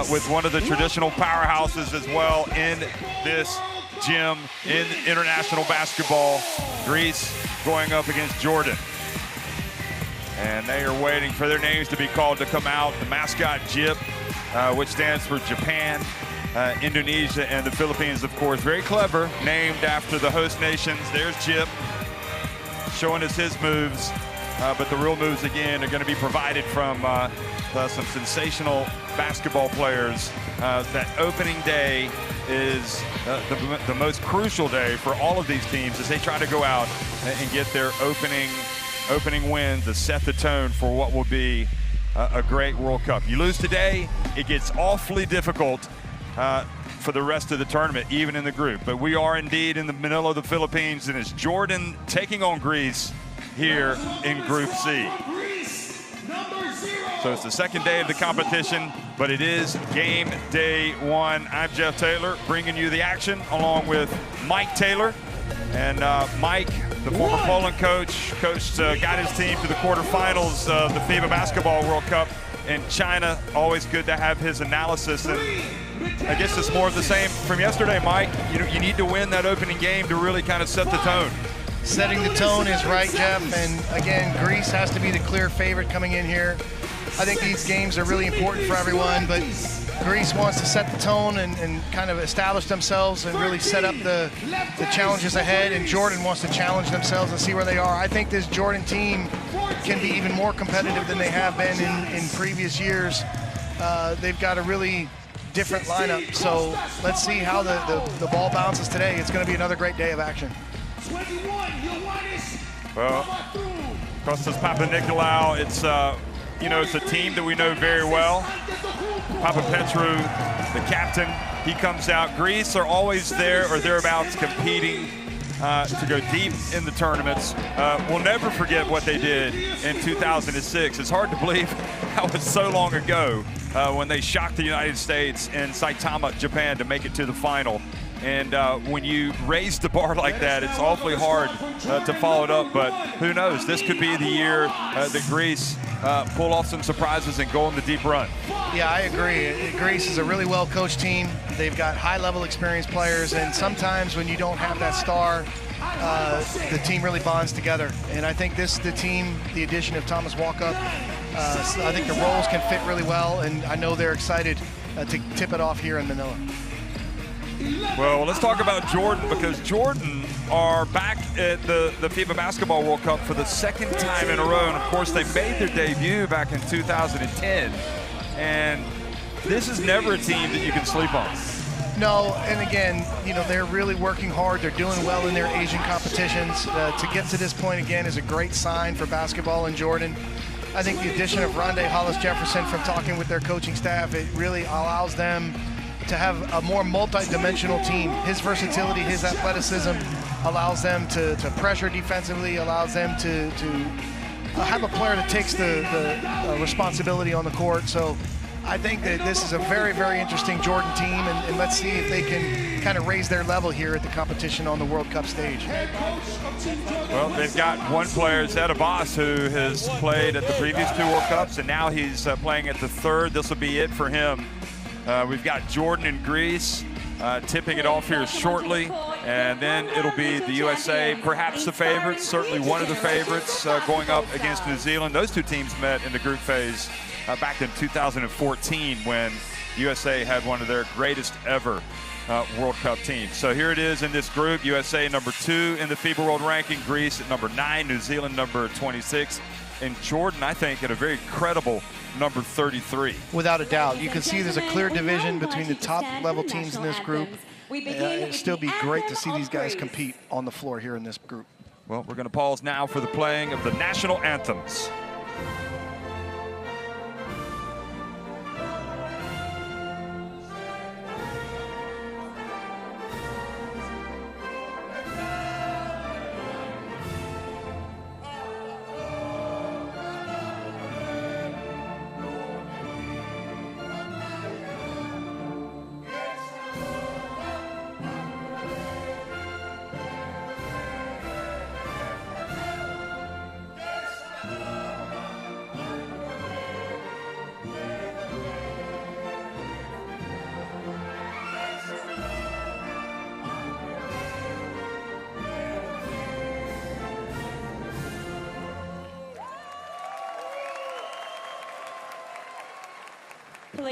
with one of the traditional powerhouses as well in this gym in international basketball. Greece going up against Jordan. And they are waiting for their names to be called to come out. The mascot, Jip, which stands for Japan, Indonesia, and the Philippines, of course. Very clever, named after the host nations. There's Jip showing us his moves. But the real moves, again, are going to be provided from some sensational basketball players. That opening day is the most crucial day for all of these teams as they try to go out and get their opening win to set the tone for what will be a great World Cup. You lose today, it gets awfully difficult for the rest of the tournament, even in the group. But we are indeed in the Manila, the Philippines, and it's Jordan taking on Greece here in Group C. So it's the second day of the competition, but it is game day one. I'm Jeff Taylor, bringing you the action along with Mike Taylor. And Mike, the former Poland coach, got his team to the quarterfinals of the FIBA Basketball World Cup in China. Always good to have his analysis. And I guess it's more of the same from yesterday, Mike. You need to win that opening game to really kind of set the tone. Setting the tone is right, Jeff. And again, Greece has to be the clear favorite coming in here. I think these games are really important for everyone, but Greece wants to set the tone and kind of establish themselves and really set up the challenges ahead, and Jordan wants to challenge themselves and see where they are. I think this Jordan team can be even more competitive than they have been in previous years. They've got a really different lineup, so let's see how the ball bounces today. It's going to be another great day of action. Well, Kostas Papanikolaou, it's it's a team that we know very well. Papa Petru, the captain, he comes out. Greece are always there or thereabouts competing to go deep in the tournaments. We'll never forget what they did in 2006. It's hard to believe that was so long ago when they shocked the United States in Saitama, Japan, to make it to the final. And when you raise the bar like that, it's awfully hard to follow it up. But who knows? This could be the year that Greece pull off some surprises and go on the deep run. Yeah, I agree. Greece is a really well-coached team. They've got high-level experienced players, and sometimes when you don't have that star, the team really bonds together. And I think the team, the addition of Thomas Walkup, I think the roles can fit really well, and I know they're excited to tip it off here in Manila. Well, let's talk about Jordan, because Jordan are back at the FIBA Basketball World Cup for the second time in a row. And, of course, they made their debut back in 2010. And this is never a team that you can sleep on. No, and again, they're really working hard. They're doing well in their Asian competitions. To get to this point again is a great sign for basketball in Jordan. I think the addition of Rondé Hollis-Jefferson, from talking with their coaching staff, it really allows them to have a more multi-dimensional team. His versatility, his athleticism allows them to pressure defensively, allows them to have a player that takes the responsibility on the court. So I think that this is a very, very interesting Jordan team, and let's see if they can kind of raise their level here at the competition on the World Cup stage. Well, they've got one player, Zeta Boss, who has played at the previous two World Cups, and now he's playing at the third. This will be it for him. We've got Jordan and Greece tipping it off here shortly, and then it'll be the USA, perhaps the favorites, certainly one of the favorites, going up against New Zealand. Those two teams met in the group phase back in 2014 when USA had one of their greatest ever World Cup teams. So here it is in this group: USA number 2 in the FIBA World Ranking, Greece at number 9, New Zealand number 26, and Jordan, I think, at a very credible number 33. Without a doubt. You can see there's a clear division between the top level teams in this group. It'll still be great to see these guys compete on the floor here in this group. Well, we're going to pause now for the playing of the national anthems.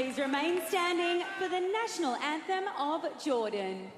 please remain standing for the national anthem of Jordan.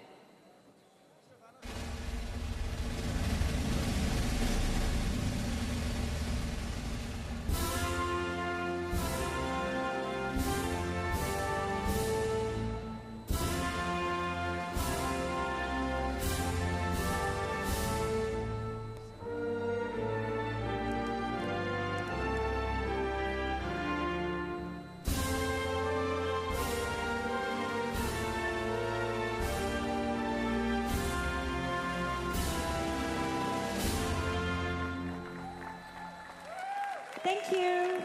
Thank you.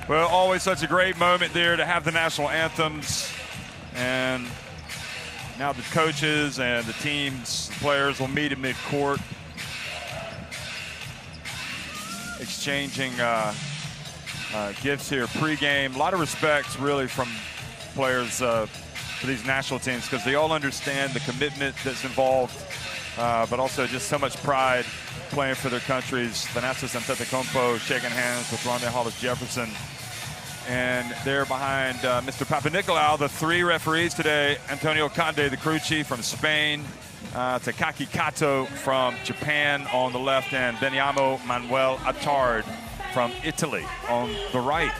Well, always such a great moment there to have the national anthems. And now the coaches and the teams, players will meet in mid-court, exchanging gifts here pre-game. A lot of respect, really, from players for these national teams because they all understand the commitment that's involved, but also just so much pride playing for their countries. Thanasis Antetokounmpo shaking hands with Rondae Hollis-Jefferson. And they're behind Mr. Papanikolaou, the three referees today. Antonio Conde, the crew chief from Spain. Takaki Kato from Japan on the left, and Beniamo Manuel Attard from Italy on the right.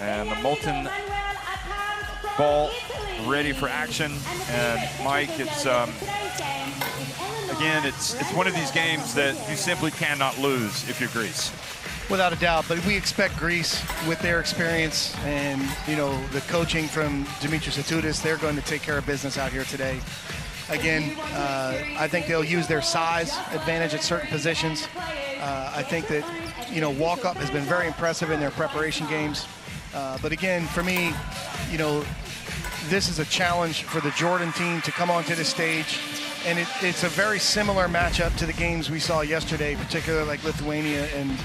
And the molten ball ready for action. And Mike, it's again, it's one of these games that you simply cannot lose if you're Greece. Without a doubt, but we expect Greece with their experience and, you know, the coaching from Dimitris Itoudis. They're going to take care of business out here today. Again, I think they'll use their size advantage at certain positions. I think that, you know, walk-up has been very impressive in their preparation games. But again, for me, you know, this is a challenge for the Jordan team to come onto this stage. And it's a very similar matchup to the games we saw yesterday, particularly like Lithuania and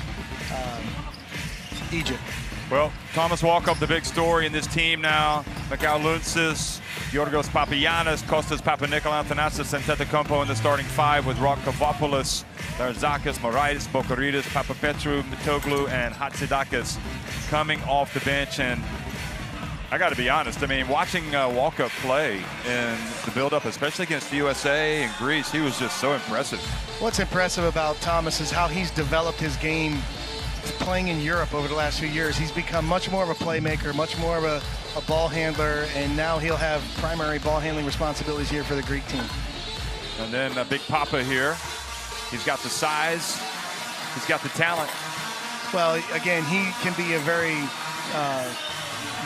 Egypt. Well, Thomas Walkup, the big story in this team now. Mikal Luntsis, Yorgos Papagiannis, Kostas Papanikolaou, Thanasis Antetokounmpo in the starting five with Rock Kavopoulos, Darzakis, Moraitis, Bokoridis, Papapetru, Mitoglu, and Hatzidakis coming off the bench. And I got to be honest, I mean, watching Walkup play in the build-up, especially against the USA and Greece, he was just so impressive. What's impressive about Thomas is how he's developed his game playing in Europe over the last few years. He's become much more of a playmaker, much more of a ball handler, and now he'll have primary ball handling responsibilities here for the Greek team. And then Big Papa here. He's got the size, he's got the talent. Well, again, he can be a very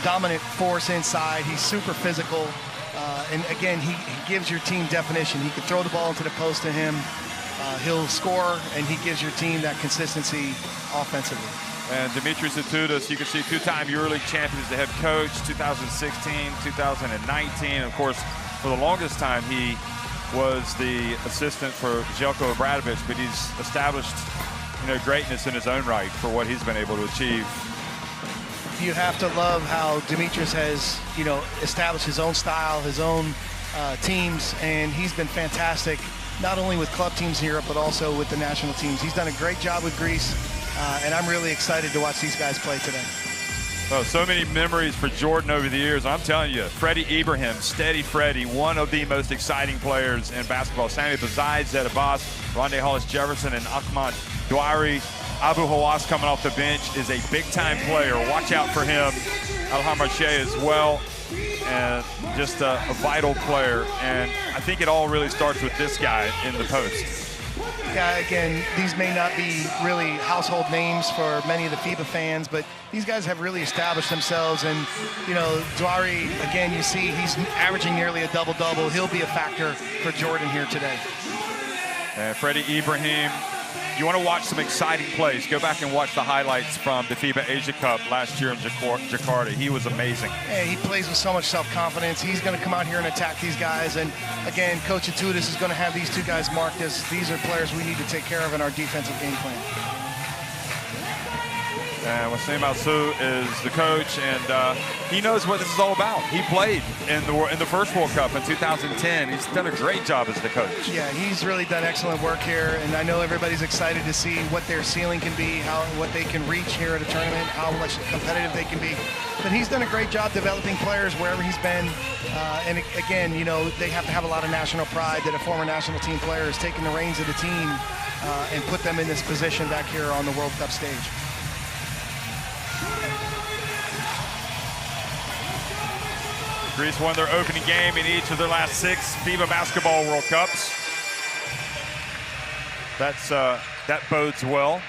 dominant force inside. He's super physical. And again, he gives your team definition. He can throw the ball into the post to him. He'll score, and he gives your team that consistency offensively. And Dimitris Itoudis, you can see two-time EuroLeague champion as the head coach, 2016, 2019. Of course, for the longest time, he was the assistant for Željko Obradović, but he's established, you know, greatness in his own right for what he's been able to achieve. You have to love how Dimitris has, you know, established his own style, his own teams, and he's been fantastic, not only with club teams in Europe, but also with the national teams. He's done a great job with Greece, and I'm really excited to watch these guys play today. Oh, so many memories for Jordan over the years. I'm telling you, Freddie Ibrahim, steady Freddie, one of the most exciting players in basketball. Sami Bazai, Zed Abbas, Rondae Hollis-Jefferson, and Ahmad Douari. Abu Hawass coming off the bench is a big-time player. Watch out for him. Alham Rache as well, and just a vital player. And I think it all really starts with this guy in the post. Yeah, again, these may not be really household names for many of the FIBA fans, but these guys have really established themselves. And, you know, Douari, again, you see he's averaging nearly a double-double. He'll be a factor for Jordan here today. And Freddie Ibrahim, you want to watch some exciting plays, go back and watch the highlights from the FIBA Asia Cup last year in Jakarta. He was amazing. Yeah, he plays with so much self-confidence. He's going to come out here and attack these guys. And again, Coach Itoudis is going to have these two guys marked as these are players we need to take care of in our defensive game plan. And Wasim Alsu is the coach, and he knows what this is all about. He played in the first World Cup in 2010. He's done a great job as the coach. Yeah, he's really done excellent work here, and I know everybody's excited to see what their ceiling can be, what they can reach here at a tournament, how much competitive they can be. But he's done a great job developing players wherever he's been. And again, you know, they have to have a lot of national pride that a former national team player has taken the reins of the team and put them in this position back here on the World Cup stage. Greece won their opening game in each of their last 6 FIBA Basketball World Cups. That bodes well.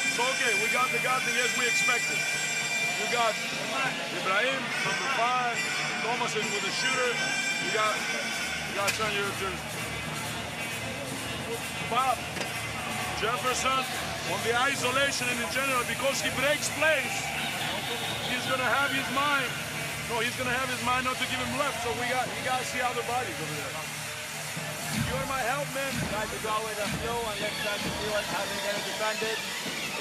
It's okay, we got the guy as we expected. You got Ibrahim, number 5. Thomas is with a shooter. You got your Bob Jefferson on the isolation and in general, because he breaks plays, he's gonna have his mind. No, he's gonna have his mind not to give him left. So you gotta see other bodies over there. You're my help, man. Try to go with the flow and let's try to see how they're gonna defend it.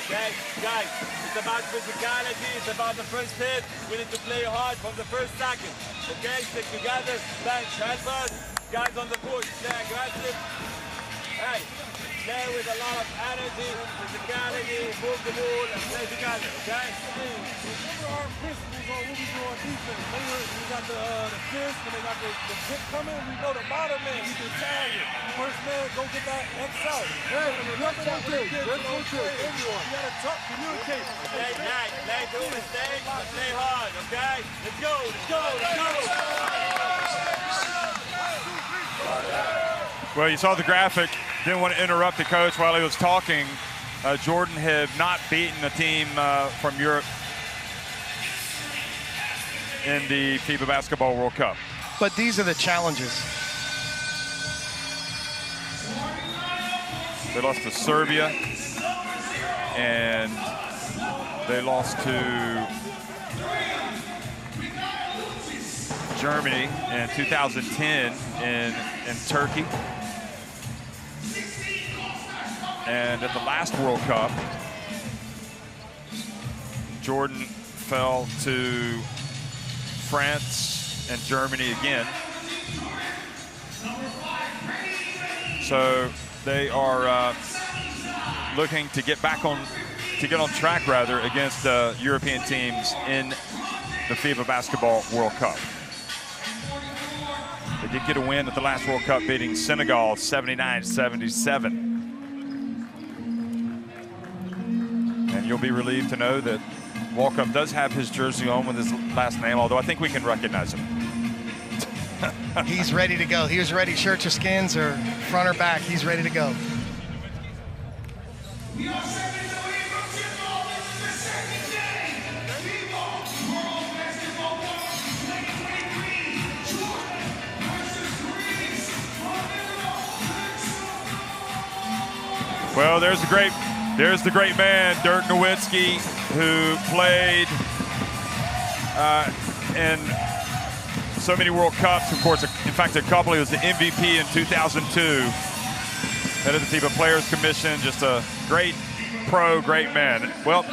Okay, guys, it's about physicality, it's about the first hit. We need to play hard from the first second. Okay, stick together, bench, help us. Guys on the court, stay aggressive. Hey, play with a lot of energy, physicality, move the ball, and play together, okay? Remember our principles on what we do on defense. We got the fist, and they got the kick coming. We go to bottom man, we do target. First man, go get that X out. Hey, nothing to do. You gotta talk, communicate. Play tight, play through mistakes, but play hard, okay? Let's go, let's go, let's go! Well, you saw the graphic. Didn't want to interrupt the coach while he was talking. Jordan had not beaten a team from Europe in the FIBA Basketball World Cup. But these are the challenges. They lost to Serbia, and they lost to Germany in 2010 in Turkey. And at the last World Cup, Jordan fell to France and Germany again. So they are looking to get on track rather against European teams in the FIBA Basketball World Cup. They did get a win at the last World Cup, beating Senegal 79-77. And you'll be relieved to know that Walkup does have his jersey on with his last name, although I think we can recognize him. He's ready to go. He was ready, shirts or skins or front or back. He's ready to go. Well, there's the great man, Dirk Nowitzki, who played in so many World Cups. Of course, in fact, a couple. He was the MVP in 2002, head of the FIBA Players Commission. Just a great pro, great man. Well,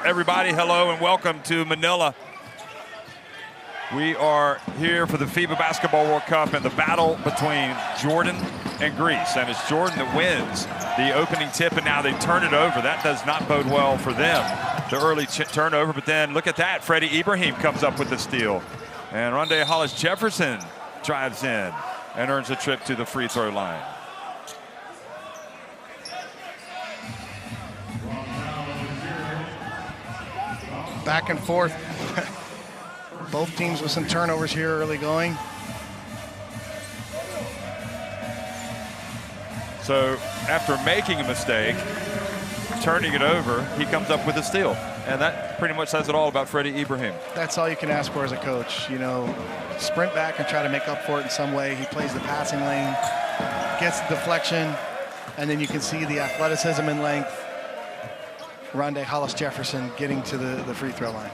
everybody, hello and welcome to Manila. We are here for the FIBA Basketball World Cup and the battle between Jordan and Greece. And it's Jordan that wins the opening tip, and now they turn it over. That does not bode well for them, the early turnover. But then look at that. Freddie Ibrahim comes up with the steal. And Rondé Hollis-Jefferson drives in and earns a trip to the free throw line. Back and forth. Both teams with some turnovers here early going. So after making a mistake, turning it over, he comes up with a steal. And that pretty much says it all about Freddie Ibrahim. That's all you can ask for as a coach. You know, sprint back and try to make up for it in some way. He plays the passing lane, gets the deflection, and then you can see the athleticism and length. Rondé Hollis-Jefferson getting to the free throw line.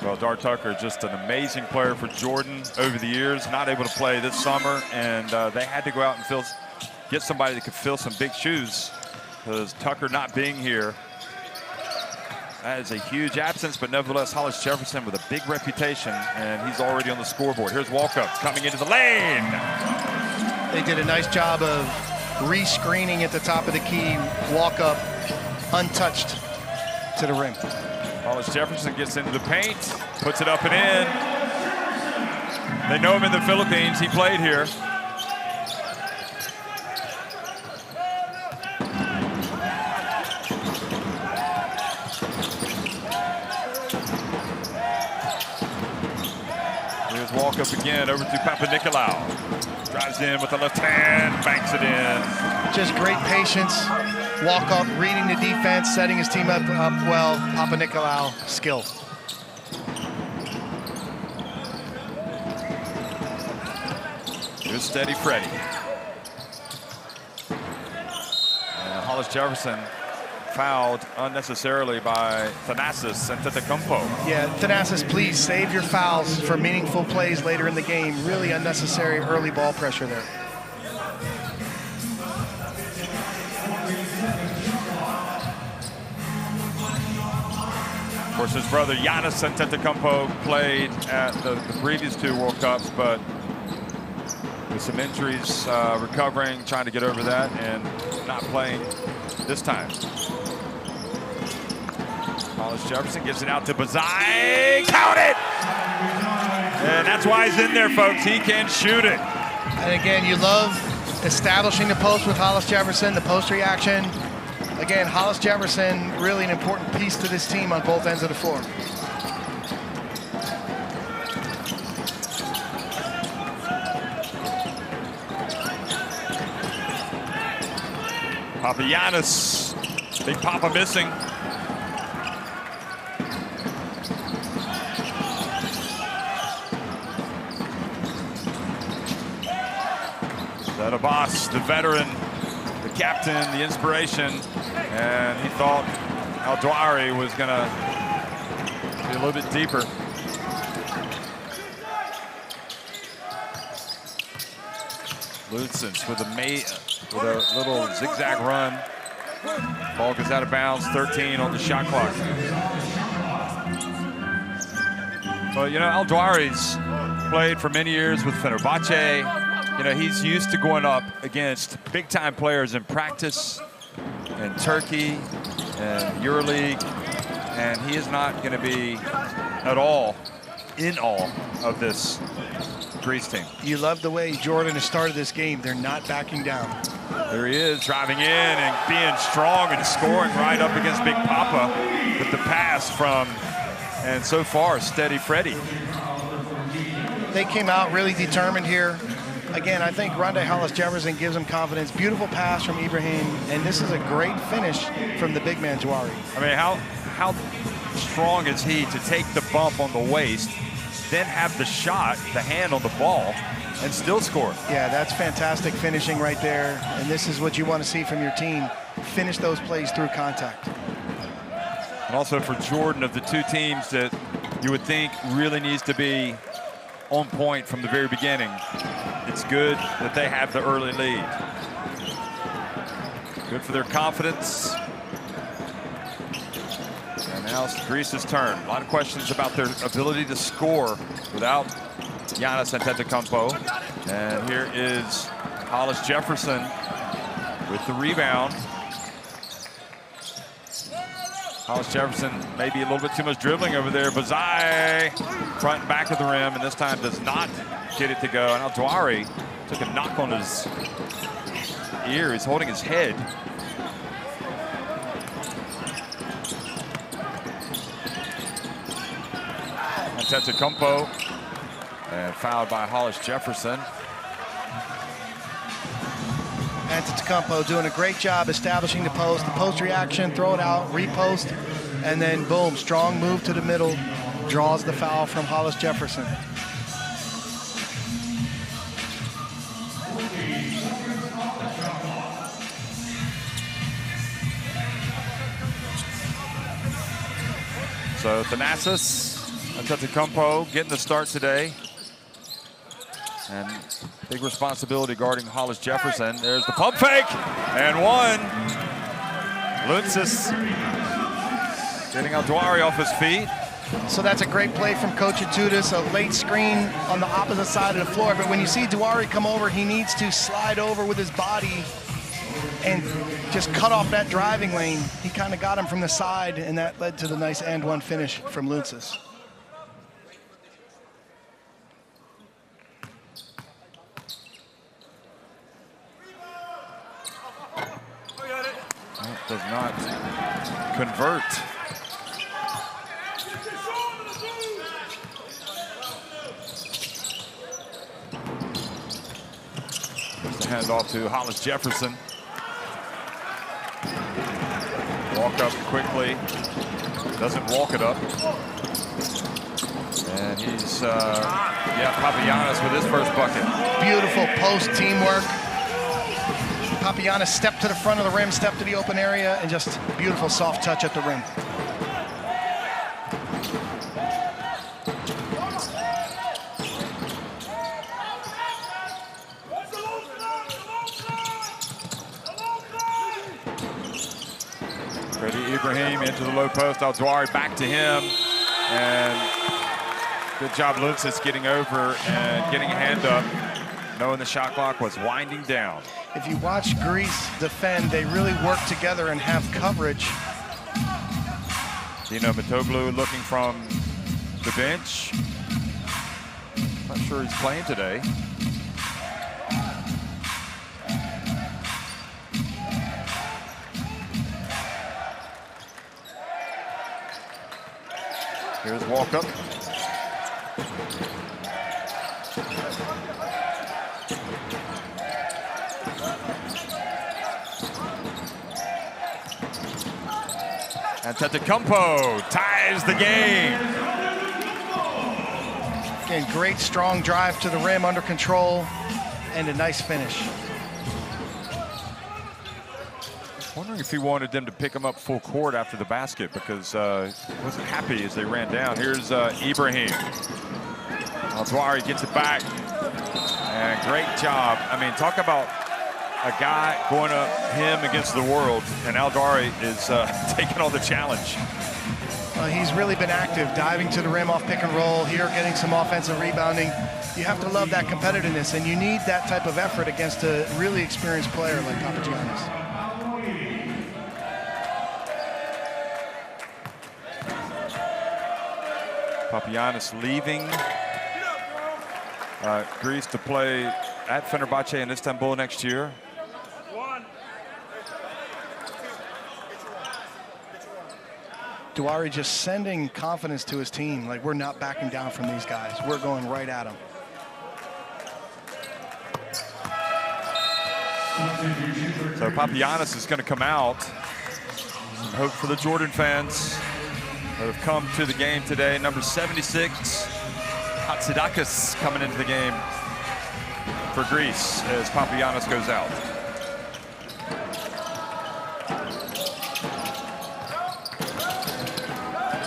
Well, Dar Tucker, just an amazing player for Jordan over the years, not able to play this summer, and they had to go out and get somebody that could fill some big shoes, because Tucker not being here, that is a huge absence, but nevertheless, Hollis Jefferson with a big reputation, and he's already on the scoreboard. Here's Walkup coming into the lane. They did a nice job of re-screening at the top of the key, Walkup untouched to the rim. Hollis Jefferson gets into the paint, puts it up and in. They know him in the Philippines. He played here. Here's Walkup again over to Papanikolaou. Drives in with the left hand, banks it in. Just great patience. Walkup reading the defense, setting his team up well. Papanikolaou, skill. Here's Steady Freddy. And Hollis Jefferson fouled unnecessarily by Thanasis Antetokounmpo. Yeah, Thanasis, please save your fouls for meaningful plays later in the game. Really unnecessary early ball pressure there. Of course, his brother Giannis Antetokounmpo played at the previous 2 World Cups, but with some injuries, recovering, trying to get over that, and not playing this time. Hollis Jefferson gives it out to Bazai. Count it! And that's why he's in there, folks. He can shoot it. And again, you love establishing the post with Hollis Jefferson, the post reaction. Again, Hollis Jefferson, really an important piece to this team on both ends of the floor. Papagiannis, Big Papa missing. Abbas, the veteran, the captain, the inspiration, and he thought Al-Dwari was going to be a little bit deeper. Lutzens with a little zigzag run. Ball goes out of bounds, 13 on the shot clock. Well, you know, Al-Dwari's played for many years with Fenerbahce. You know, he's used to going up against big-time players in practice, in Turkey, and EuroLeague, and he is not going to be at all in awe of this Greece team. You love the way Jordan has started this game. They're not backing down. There he is, driving in and being strong and scoring right up against Big Papa with the pass from, and so far, Steady Freddy. They came out really determined here. Again, I think Rondé Hollis Jefferson gives him confidence. Beautiful pass from Ibrahim, and this is a great finish from the big man, Dwari. I mean, how strong is he to take the bump on the waist, then have the shot, the hand on the ball, and still score? Yeah, that's fantastic finishing right there, and this is what you want to see from your team. Finish those plays through contact. And also for Jordan, of the 2 teams that you would think really needs to be on point from the very beginning, it's good that they have the early lead. Good for their confidence. And now it's Greece's turn. A lot of questions about their ability to score without Giannis Antetokounmpo. And here is Hollis Jefferson with the rebound. Hollis Jefferson maybe a little bit too much dribbling over there. Bazai front and back of the rim, and this time does not get it to go. And Al-Dwari took a knock on his ear. He's holding his head. Antetokounmpo, and fouled by Hollis Jefferson. Antetokounmpo doing a great job establishing the post reaction, throw it out, repost, and then boom, strong move to the middle, draws the foul from Hollis Jefferson. So Thanasis Antetokounmpo getting the start today. And big responsibility guarding Hollis Jefferson. There's the pump fake, and one. Lutzis getting Al-Dwari off his feet. So that's a great play from Coach Atutis, a late screen on the opposite side of the floor. But when you see Dwari come over, he needs to slide over with his body and just cut off that driving lane. He kind of got him from the side, and that led to the nice and one finish from Lutzis. Does not convert. There's the handoff to Hollis Jefferson. Walk up quickly. Doesn't walk it up. And he's, Papagiannis with his first bucket. Beautiful post teamwork. Papagiannis stepped to the front of the rim, stepped to the open area, and just beautiful soft touch at the rim. Freddie Ibrahim into the low post. Al-Dwari back to him. And good job, Lutzis, getting over and getting a hand up, knowing the shot clock was winding down. If you watch Greece defend, they really work together and have coverage. Dino Mitoglu looking from the bench. Not sure he's playing today. Here's walk up. Antetokounmpo ties the game. Again, great strong drive to the rim under control and a nice finish. Wondering if he wanted them to pick him up full court after the basket, because he wasn't happy as they ran down. Here's Ibrahim. Al-Dwari gets it back. And great job. I mean, talk about a guy going up him against the world, and Al-Dwari is taking on the challenge. He's really been active, diving to the rim off pick and roll, here getting some offensive rebounding. You have to love that competitiveness, and you need that type of effort against a really experienced player like Papagiannis. Papagiannis leaving Greece to play at Fenerbahce in Istanbul next year. Dwari just sending confidence to his team, like, we're not backing down from these guys. We're going right at them. So Papagiannis is going to come out. Some hope for the Jordan fans that have come to the game today. Number 76, Hatzidakis, coming into the game for Greece as Papagiannis goes out.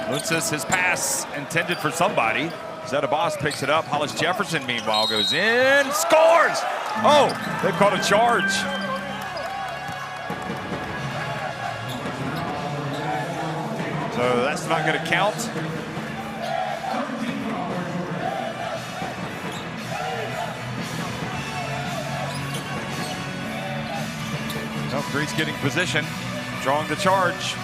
Lutzis, his pass intended for somebody. Zeta Boss picks it up. Hollis Jefferson, meanwhile, goes in, scores! Oh, they've caught a charge. So that's not going to count. No, Greece getting position, drawing the charge.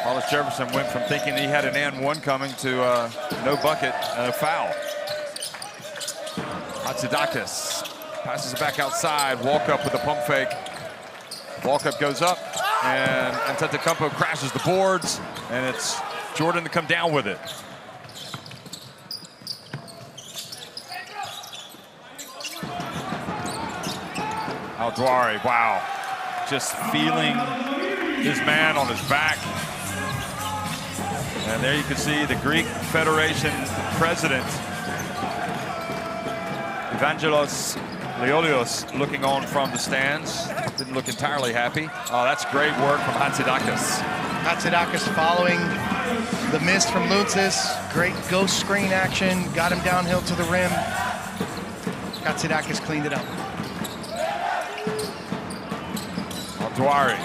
Hollis Jefferson went from thinking he had an and one coming to no bucket and a foul. Hatzidakis passes it back outside. Walk up with a pump fake. Walk up goes up, and Antetokounmpo crashes the boards, and it's Jordan to come down with it. Al-Dwari, wow, just feeling his man on his back. And there you can see the Greek Federation president, Evangelos Leolios, looking on from the stands. Didn't look entirely happy. Oh, that's great work from Hatzidakis. Hatzidakis following the miss from Lutzis. Great ghost screen action. Got him downhill to the rim. Hatzidakis cleaned it up. Dwari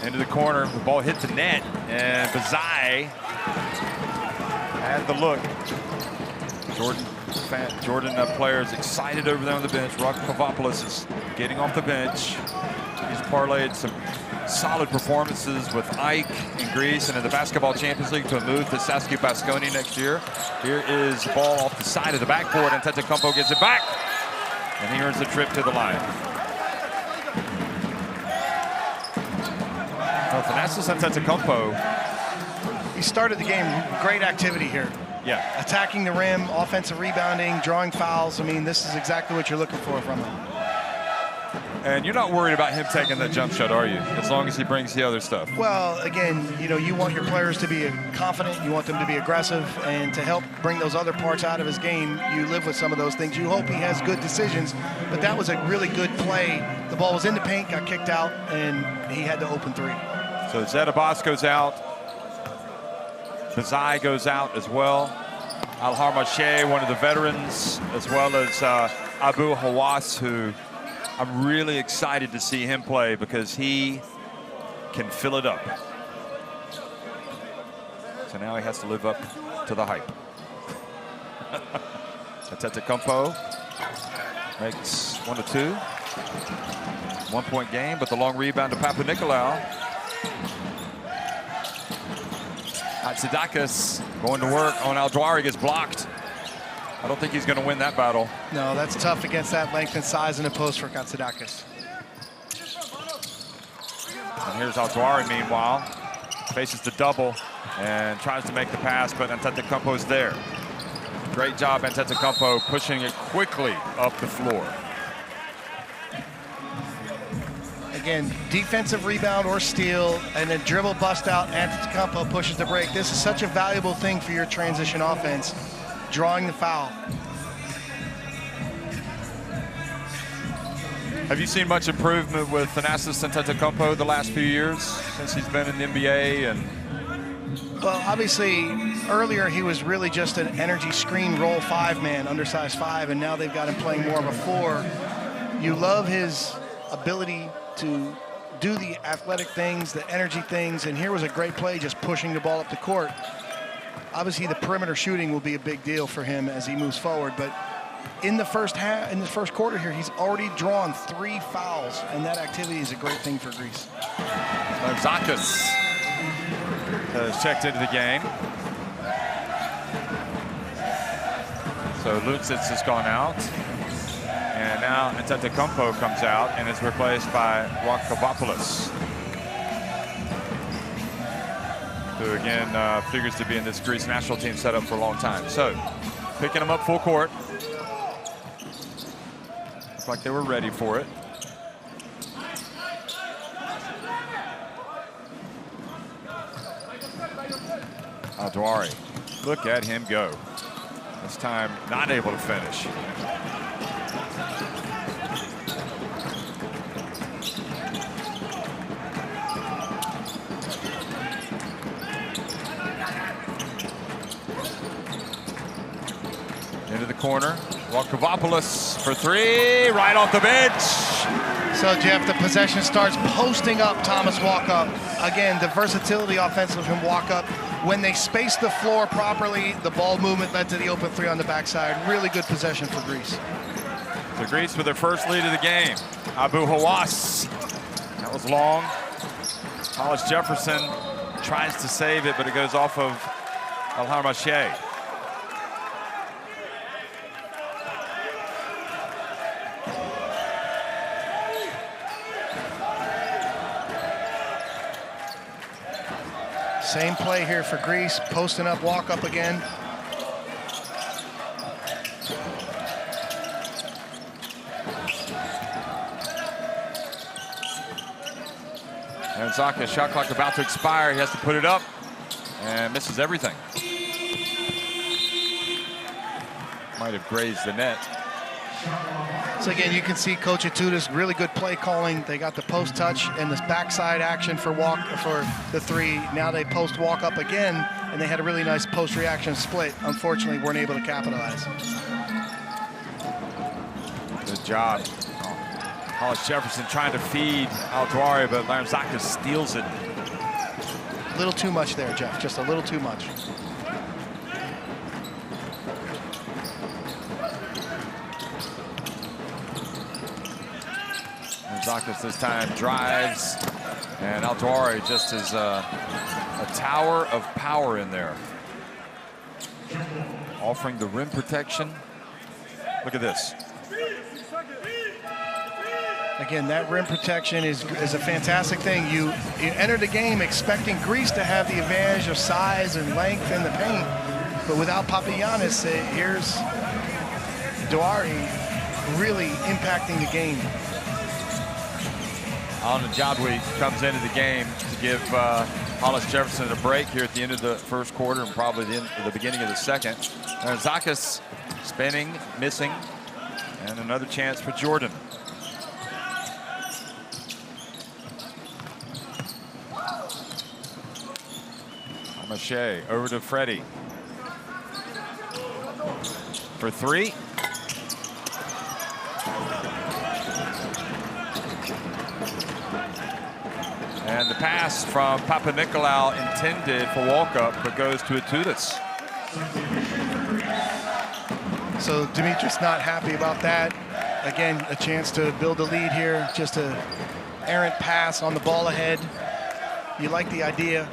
into the corner. The ball hit the net, and Bazai had the look. Jordan players excited over there on the bench. Rock Pavlopoulos is getting off the bench. He's parlayed some solid performances with Ike in Greece and in the Basketball Champions League to move to Saskia Basconi next year. Here is the ball off the side of the backboard, and Antetokounmpo gets it back, and he earns the trip to the line. Thanasis Antetokounmpo. He started the game, great activity here. Yeah. Attacking the rim, offensive rebounding, drawing fouls. I mean, this is exactly what you're looking for from him. And you're not worried about him taking that jump shot, are you? As long as he brings the other stuff. Well, again, you want your players to be confident. You want them to be aggressive. And to help bring those other parts out of his game, you live with some of those things. You hope he has good decisions. But that was a really good play. The ball was in the paint, got kicked out, and he had the open three. So Zetibas goes out. Bazai goes out as well. Alhar Mache, one of the veterans, as well as Abu Hawass, who I'm really excited to see him play because he can fill it up. So now he has to live up to the hype. Antetokounmpo makes 1 of 2. 1-point game, but the long rebound to Papanikolaou. Hatzidakis going to work on Al-Dwari, gets blocked. I don't think he's going to win that battle. No, that's tough against that length and size in the post for Hatzidakis. And here's Al-Dwari, meanwhile. Faces the double and tries to make the pass, but Antetokounmpo's there. Great job, Antetokounmpo, pushing it quickly up the floor. Again, defensive rebound or steal, and a dribble bust out. Antetokounmpo pushes the break. This is such a valuable thing for your transition offense, drawing the foul. Have you seen much improvement with Thanasis Antetokounmpo the last few years since he's been in the NBA? And well, obviously, earlier he was really just an energy screen roll 5-man, undersized 5, and now they've got him playing more of a 4. You love his ability to do the athletic things, the energy things, and here was a great play just pushing the ball up the court. Obviously, the perimeter shooting will be a big deal for him as he moves forward, but in the first quarter here, he's already drawn 3 fouls, and that activity is a great thing for Greece. Zakis has checked into the game. So Lutzis has gone out. And now Antetokounmpo comes out and is replaced by Rock Pavlopoulos, who again figures to be in this Greece national team setup for a long time. So picking him up full court. Looks like they were ready for it. Al-Dwari, look at him go. This time not able to finish. Into the corner, Pavlopoulos for 3, right off the bench. So Jeff, the possession starts posting up Thomas Walkup. Again, the versatility offensive from Walkup. When they spaced the floor properly, the ball movement led to the open 3 on the backside. Really good possession for Greece. So Greece with their first lead of the game. Abu Hawass, that was long. Hollis Jefferson tries to save it, but it goes off of Alhar Mache. Same play here for Greece, posting up, walk up again. And Zaka, shot clock about to expire. He has to put it up and misses everything. Might have grazed the net. So again, you can see Coach Atuda's really good play calling. They got the post touch and this backside action for the three. Now they post walk up again, and they had a really nice post reaction split. Unfortunately, weren't able to capitalize. Good job. Hollis Jefferson trying to feed Altuari, but Larzakis steals it. A little too much there, Jeff. Just a little too much. Larzakis this time drives, and Altuari just is a tower of power in there. Offering the rim protection. Look at this. Again, that rim protection is a fantastic thing. You enter the game expecting Greece to have the advantage of size and length in the paint, but without Papagiannis, here's Duari really impacting the game. Alan Jadwi comes into the game to give Hollis Jefferson a break here at the end of the first quarter and probably the beginning of the second. Larzakis spinning, missing, and another chance for Jordan. Mache over to Freddie for three. And the pass from Papanikolaou intended for walk-up, but goes to Atudas. So Dimitris not happy about that. Again, a chance to build a lead here. Just an errant pass on the ball ahead. You like the idea.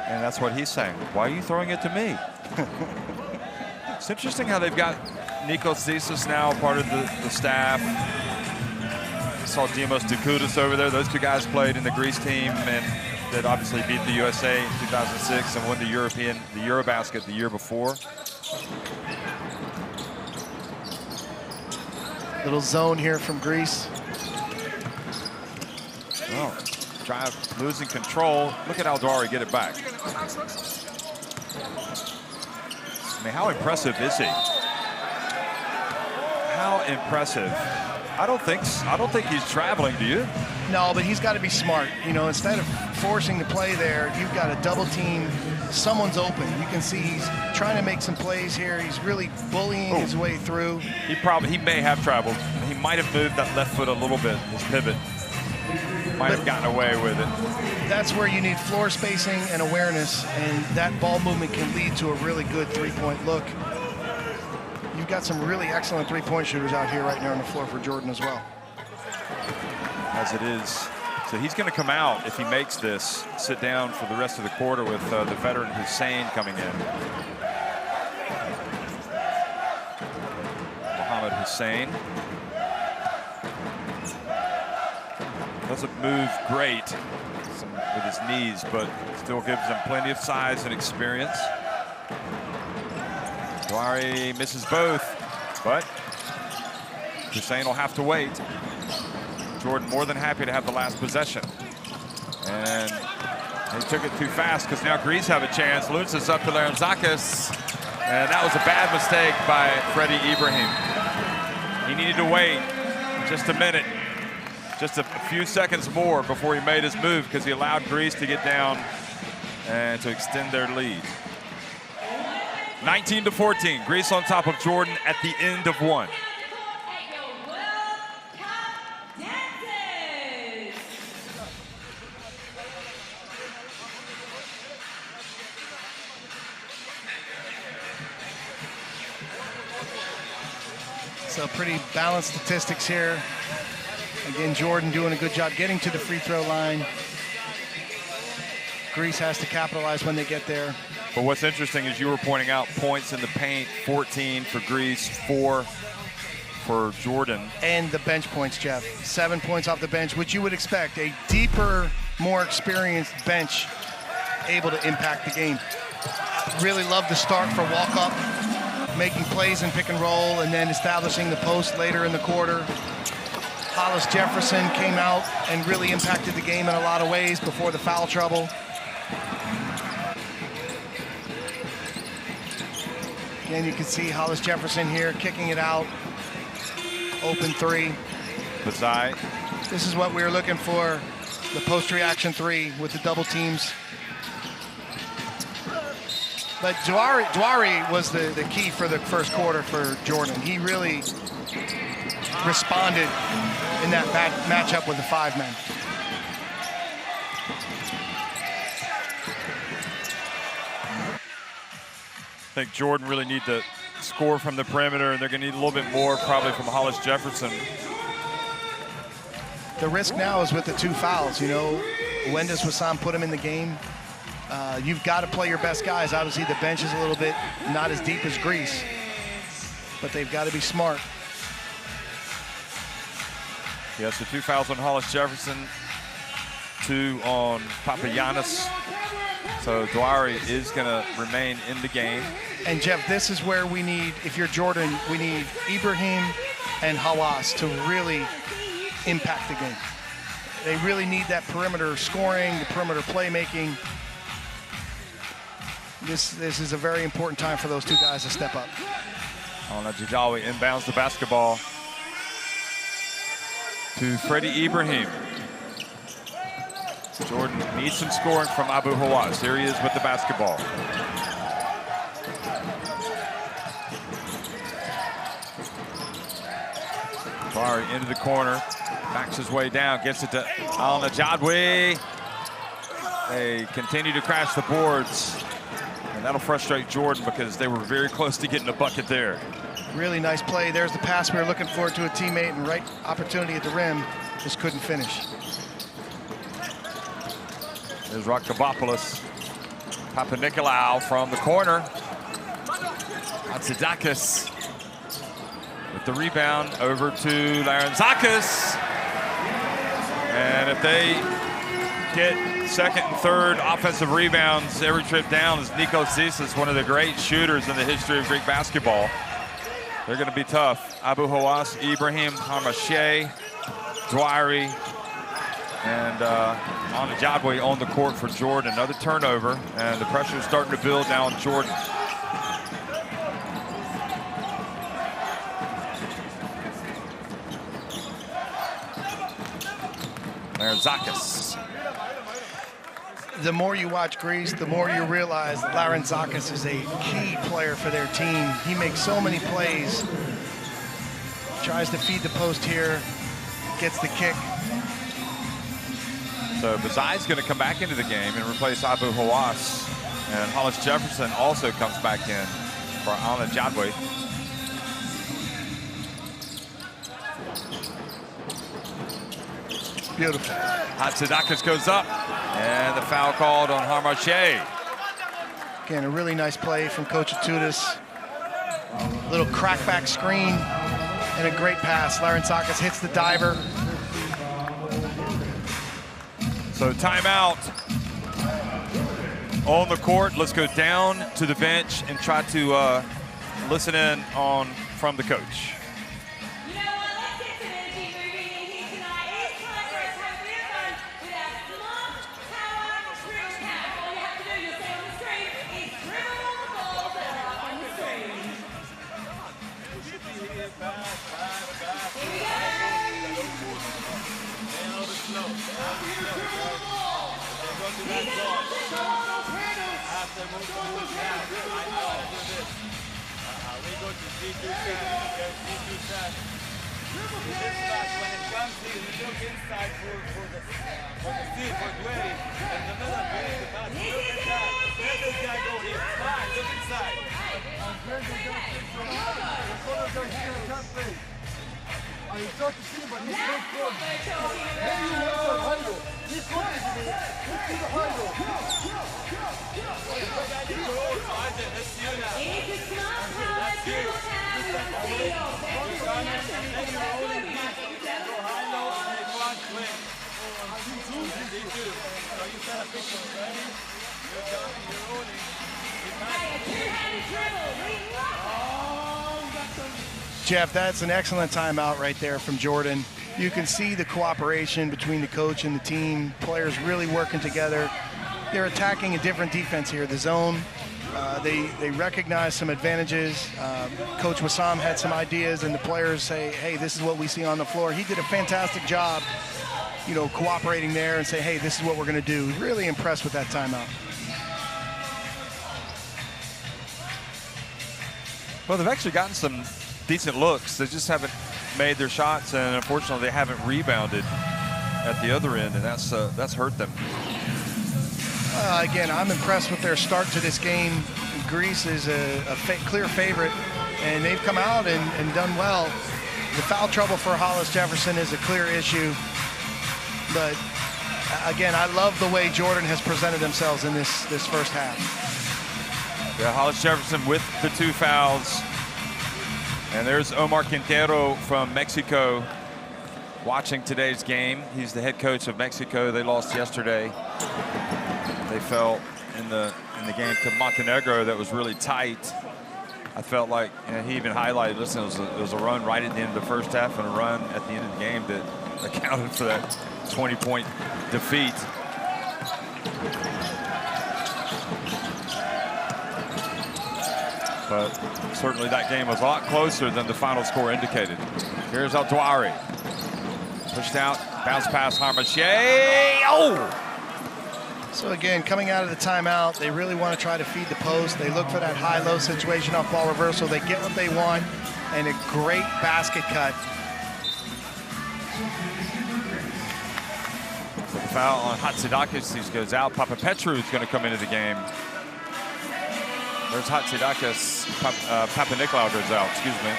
And that's what he's saying. Why are you throwing it to me? It's interesting how they've got Nikos Zisis now part of the staff. Saw Dimos Dikoutas over there. Those two guys played in the Greece team and that obviously beat the USA in 2006 and won the Eurobasket the year before. Little zone here from Greece. Oh. Drive, losing control. Look at Altuari get it back. I mean, how impressive is he? How impressive. I don't think he's traveling, do you? No, but he's got to be smart. You know, instead of forcing the play there, you've got a double team. Someone's open. You can see he's trying to make some plays here. He's really bullying his way through. He may have traveled. He might have moved that left foot a little bit, his pivot. Might have gotten away with it. That's where you need floor spacing and awareness, and that ball movement can lead to a really good three-point look. You've got some really excellent three-point shooters out here right now on the floor for Jordan as well. As it is. So he's going to come out if he makes this, sit down for the rest of the quarter with the veteran Hussein coming in. Mohamed Hussein. Doesn't move great with his knees, but still gives him plenty of size and experience. Duari misses both, but Hussein will have to wait. Jordan more than happy to have the last possession. And he took it too fast because now Greece have a chance. Luntz is up to Larzakis, and that was a bad mistake by Freddie Ibrahim. He needed to wait just a minute. Just a few seconds more before he made his move because he allowed Greece to get down and to extend their lead. 19-14, Greece on top of Jordan at the end of one. So pretty balanced statistics here. Again, Jordan doing a good job getting to the free throw line. Greece has to capitalize when they get there. But what's interesting is you were pointing out points in the paint, 14 for Greece, 4 for Jordan. And the bench points, Jeff. 7 points off the bench, which you would expect. A deeper, more experienced bench able to impact the game. Really love the start for walk-up, making plays in pick and roll, and then establishing the post later in the quarter. Hollis Jefferson came out and really impacted the game in a lot of ways before the foul trouble. Again, you can see Hollis Jefferson here kicking it out. Open three. Bazai. This is what we were looking for, the post-reaction three with the double teams. But Dwari was the key for the first quarter for Jordan. He really responded in that matchup with the 5 men. I think Jordan really need to score from the perimeter, and they're going to need a little bit more probably from Hollis Jefferson. The risk now is with the 2 fouls. You know, Wendes Wassam put him in the game. You've got to play your best guys. Obviously, the bench is a little bit not as deep as Greece, but they've got to be smart. Yes, the 2 fouls on Hollis Jefferson, 2 on Papagiannis. So Dwari is going to remain in the game. And Jeff, this is where we need, if you're Jordan, we need Ibrahim and Hawass to really impact the game. They really need that perimeter scoring, the perimeter playmaking. This is a very important time for those 2 guys to step up. Jidawi inbounds the basketball to Freddie Ibrahim. Jordan needs some scoring from Abu Hawass. Here he is with the basketball. Dwari into the corner, backs his way down, gets it to Al-Najadwi. They continue to crash the boards, and that'll frustrate Jordan because they were very close to getting a bucket there. Really nice play. There's the pass we were looking for to a teammate, and right opportunity at the rim, just couldn't finish. There's Rakabopoulos. Papanikolaou from the corner. Hatzidakis with the rebound over to Larantzakis. And if they get second and third offensive rebounds every trip down, as Nikos Zisas, one of the great shooters in the history of Greek basketball, they're going to be tough. Abu Hawass, Ibrahim, Hamashe, Dwari, and Al-Najadwi on the court for Jordan. Another turnover, and the pressure is starting to build now on Jordan. Larantzakis. The more you watch Greece, the more you realize that Larantzakis is a key player for their team. He makes so many plays. Tries to feed the post here, gets the kick. So Bazai's going to come back into the game and replace Abu Hawass. And Hollis Jefferson also comes back in for Al-Najadwi. Beautiful. Hatzidakis goes up, and the foul called on Hamashe. Again, a really nice play from Coach Atudis. Little crackback screen and a great pass. Larantzakis hits the diver. So timeout on the court. Let's go down to the bench and try to listen in on from the coach. You know what? Let's get to the debriefing here tonight. It's time for us to have a bit of fun with our smart power trick tap. All you have to do, you'll see on the screen, is dribble all the balls that are up on the screen. After moving to the pass, I know how to do this. We go to C2 set. This pass, when it comes here, you look inside for the Dwayne. In the middle, we need to pass. Look at that. Let this guy go here. Fine, look inside. I start to see, but he's not good. Maybe you want to handle. He's good. Let's see the handle. It's a smart power dribble tap with a seal. Go high, low, and you want swing. C2. So you set a picture, right? You're jumping, you're rolling. Hey, a two-handed dribble. We love it. Jeff, that's an excellent timeout right there from Jordan. You can see the cooperation between the coach and the team. Players really working together. They're attacking a different defense here, the zone. They recognize some advantages. Coach Wassam had some ideas, and the players say, hey, this is what we see on the floor. He did a fantastic job, you know, cooperating there and say, hey, this is what we're going to do. Really impressed with that timeout. Well, they've actually gotten some decent looks. They just haven't made their shots, and unfortunately, they haven't rebounded at the other end, and that's hurt them. Again, I'm impressed with their start to this game. Greece is a clear favorite, and they've come out and done well. The foul trouble for Hollis Jefferson is a clear issue, but again, I love the way Jordan has presented themselves in this first half. Yeah, Hollis Jefferson with the 2 fouls. And there's Omar Quintero from Mexico watching today's game. He's the head coach of Mexico. They lost yesterday. They fell in the game to Montenegro that was really tight. I felt like, you know, he even highlighted, listen, it was a run right at the end of the first half and a run at the end of the game that accounted for that 20-point defeat. But certainly that game was a lot closer than the final score indicated. Here's Al-Dwari. Pushed out, bounce pass, Harmache. Oh! So again, coming out of the timeout, they really want to try to feed the post. They look for that high-low situation off ball reversal. They get what they want, and a great basket cut. The foul on Hatzidakis, he goes out. Papapetru is going to come into the game. There's Hatzidakis. Papanikolaou goes out, excuse me.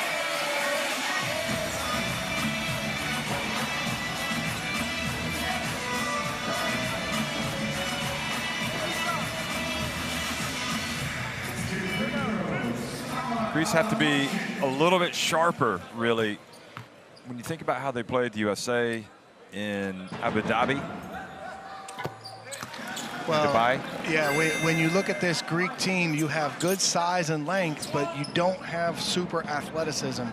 Greece have to be a little bit sharper, really. When you think about how they played the USA in Abu Dhabi, Well, Dubai. Yeah, when you look at this Greek team, you have good size and length, but you don't have super athleticism.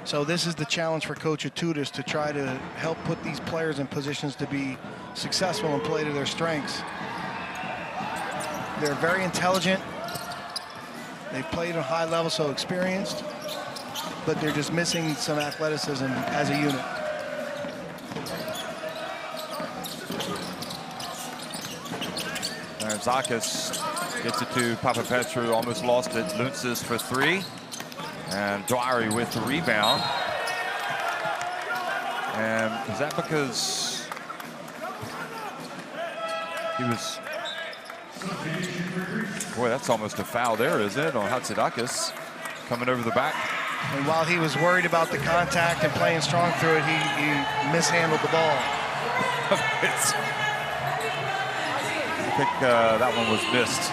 So this is the challenge for Coach Atutis to try to help put these players in positions to be successful and play to their strengths. They're very intelligent. They've played at a high level, so experienced, but they're just missing some athleticism as a unit. Zakis gets it to Papapetru, almost lost it. Luntsis for 3. And Dwari with the rebound. And is that because he was... Boy, that's almost a foul there, isn't it, on Hatzidakis coming over the back. And while he was worried about the contact and playing strong through it, he mishandled the ball. I think that one was missed.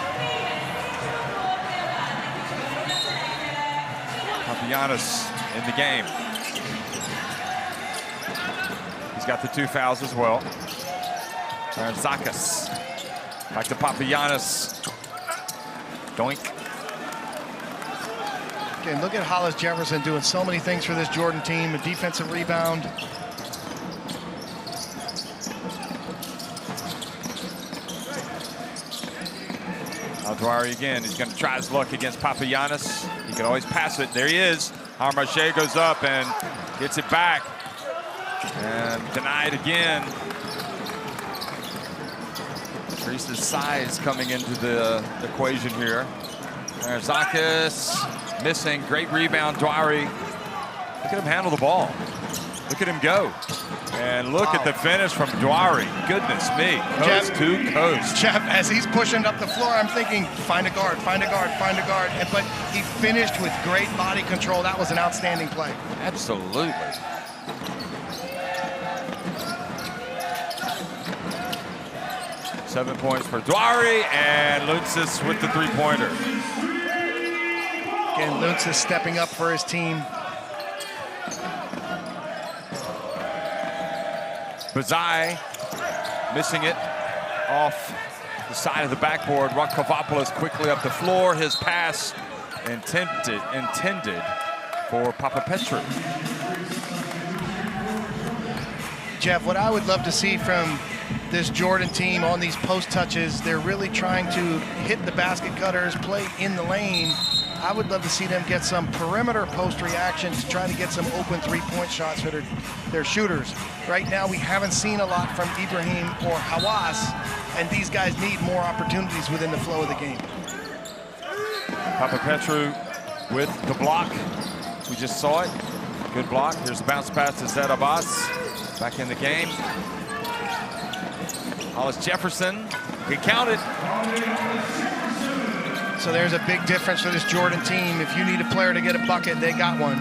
Papagiannis in the game. He's got the 2 fouls as well. And Zakis. Back to Papagiannis. Doink. Again, look at Hollis Jefferson doing so many things for this Jordan team. A defensive rebound. Al-Dwari again. He's going to try his luck against Papagiannis. He can always pass it. There he is. Harmache goes up and gets it back. And denied again. Greece's size coming into the equation here. There's Zakis missing. Great rebound, Dwari. Look at him handle the ball. Look at him go. And look at the finish from Dwari. Goodness me. Coast to coast. Jeff, as he's pushing up the floor, I'm thinking, find a guard, find a guard, find a guard. But he finished with great body control. That was an outstanding play. Absolutely. Seven points for Dwari, and Luntsis with the 3-pointer. Again, Luntsis stepping up for his team. Bazai missing it off the side of the backboard. Rakavopoulos quickly up the floor. His pass intended for Papapetru. Jeff, what I would love to see from this Jordan team on these post touches. They're really trying to hit the basket cutters, play in the lane. I would love to see them get some perimeter post reaction to try to get some open three-point shots for their shooters. Right now, we haven't seen a lot from Ibrahim or Hawass, and these guys need more opportunities within the flow of the game. Papapetru with the block. We just saw it. Good block. Here's a bounce pass to Zed Abbas. Back in the game. Hollis Jefferson. He counted. So there's a big difference for this Jordan team. If you need a player to get a bucket, they got one.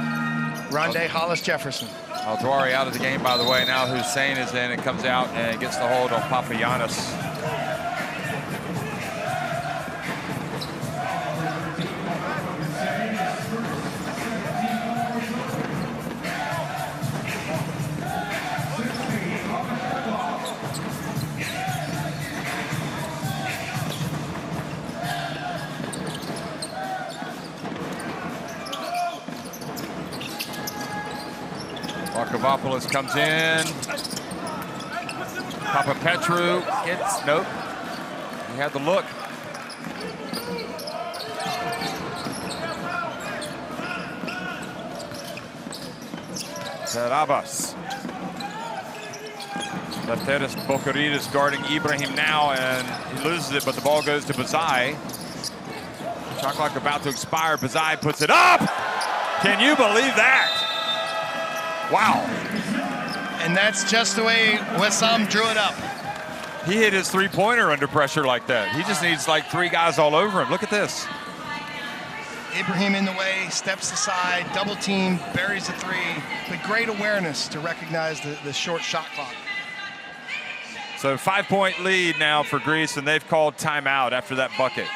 Rondé Hollis Jefferson. Al-Dawari out of the game, by the way. Now Hussein is in and comes out and gets the hold on Papagiannis. Markovopoulos comes in. Papapetru gets, nope. He had the look. Abbas. Lefteris Bocaridis guarding Ibrahim now, and he loses it, but the ball goes to Bazai. Shot clock about to expire. Bazai puts it up. Can you believe that? Wow. And that's just the way Wessam drew it up. He hit his three-pointer under pressure like that. He just needs like three guys all over him. Look at this. Ibrahim in the way, steps aside, double team, buries the three. But great awareness to recognize the short shot clock. So 5-point lead now for Greece, and they've called timeout after that bucket.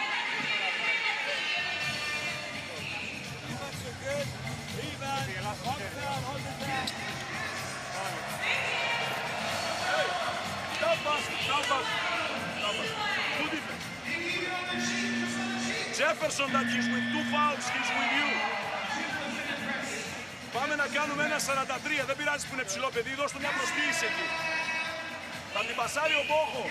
Jefferson, that he's with 2 fouls, he's with you. Πάμε να κάνουμε ένα 43, δεν πειράζει που είναι ψηλό παιδί, δώστε μια προσποίηση εκεί. Θα την πασάρει ο Μπόχο.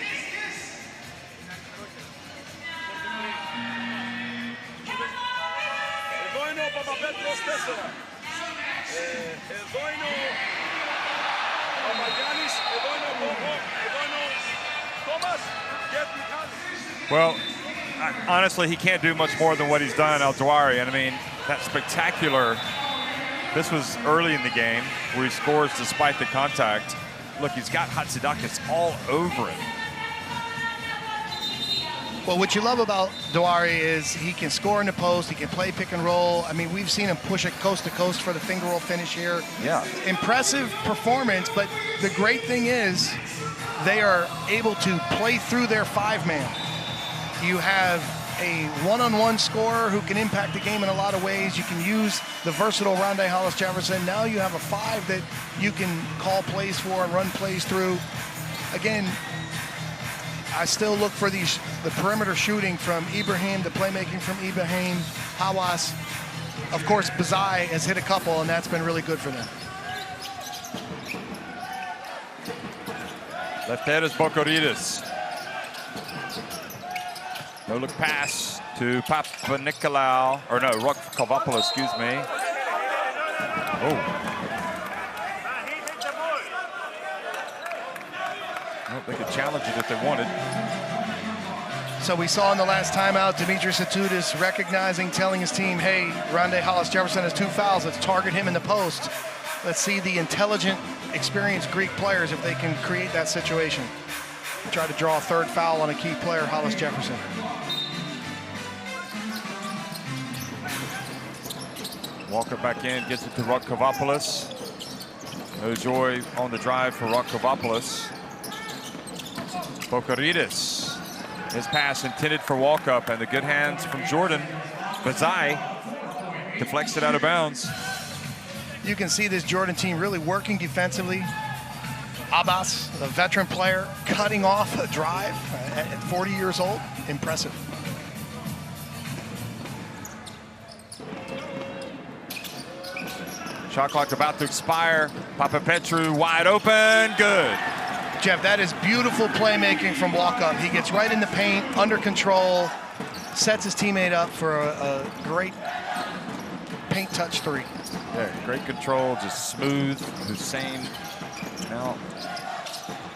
Εδώ είναι ο Παπαπέτρος 4. Εδώ είναι ο Παπαγιάννης, εδώ είναι ο Μπόχο, εδώ είναι ο Τόμας και Μιχάλης. Well, honestly, he can't do much more than what he's done, Al-Dawari. And I mean, that spectacular, this was early in the game where he scores despite the contact. Look, he's got Hatzidakis all over him. Well, what you love about Dawari is he can score in the post, he can play pick and roll. I mean, we've seen him push it coast to coast for the finger roll finish here. Yeah. Impressive performance, but the great thing is they are able to play through their 5-man. You have a one-on-one scorer who can impact the game in a lot of ways. You can use the versatile Rondé Hollis Jefferson. Now you have a 5 that you can call plays for and run plays through. Again, I still look for the perimeter shooting from Ibrahim, the playmaking from Ibrahim, Hawass. Of course, Bazai has hit a couple, and that's been really good for them. Lefteris Bocaridis. No look pass to Papa Nicolau, or no, Kovopoulos, excuse me. Oh. Well, they could challenge it if they wanted. So we saw in the last timeout, Dimitris Atudis recognizing, telling his team, hey, Rondé Hollis Jefferson has 2 fouls. Let's target him in the post. Let's see the intelligent, experienced Greek players if they can create that situation. Try to draw a 3rd foul on a key player, Hollis Jefferson. Walker back in, gets it to Kovopoulos. No joy on the drive for Kovopoulos. Bocaridis. His pass intended for walk-up, and the good hands from Jordan. Bazai deflects it out of bounds. You can see this Jordan team really working defensively. Abbas, a veteran player, cutting off a drive at 40 years old. Impressive. Shot clock about to expire. Papapetru wide open, good. Jeff, that is beautiful playmaking from walk-up. He gets right in the paint, under control, sets his teammate up for a great paint touch three. Yeah, great control, just smooth. Hussein now,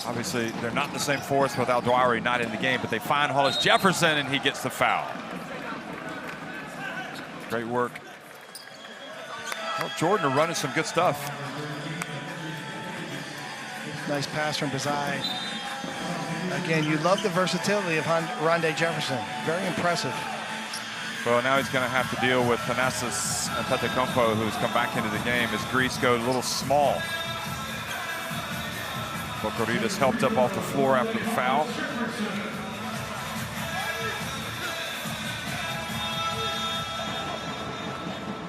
obviously, they're not the same force with Al-Dwari not in the game, but they find Hollis Jefferson, and he gets the foul. Great work. Well, Jordan are running some good stuff. Nice pass from Bazai. Again, you love the versatility of Rondé Jefferson. Very impressive. Well, now he's going to have to deal with Thanasis Antetokounmpo, who's come back into the game as Greece goes a little small. Bokoritas helped up off the floor after the foul.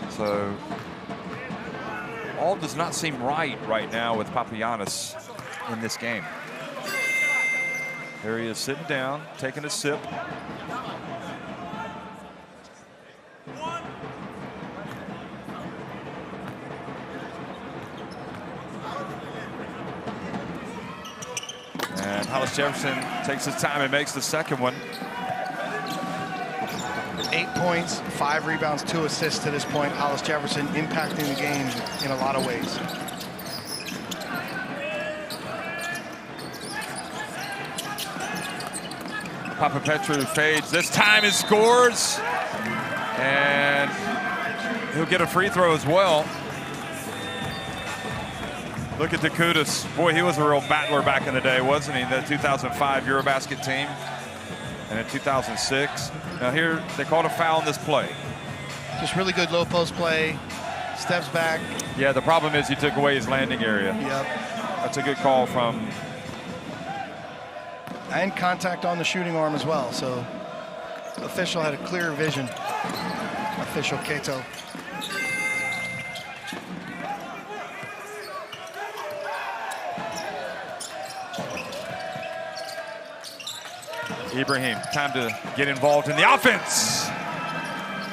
So, all does not seem right now with Papagiannis in this game. There he is sitting down, taking a sip. And Hollis Jefferson takes his time and makes the second one. 8 points, 5 rebounds, 2 assists to this point. Hollis Jefferson impacting the game in a lot of ways. Papapetru fades. This time he scores. And he'll get a free throw as well. Look at Takutis. Boy, he was a real battler back in the day, wasn't he? The 2005 Eurobasket team. And in 2006. Now here, they called a foul on this play. Just really good low post play. Steps back. Yeah, the problem is he took away his landing area. Yep. That's a good call from... And contact on the shooting arm as well. So official had a clear vision. Official Kato. Ibrahim, time to get involved in the offense.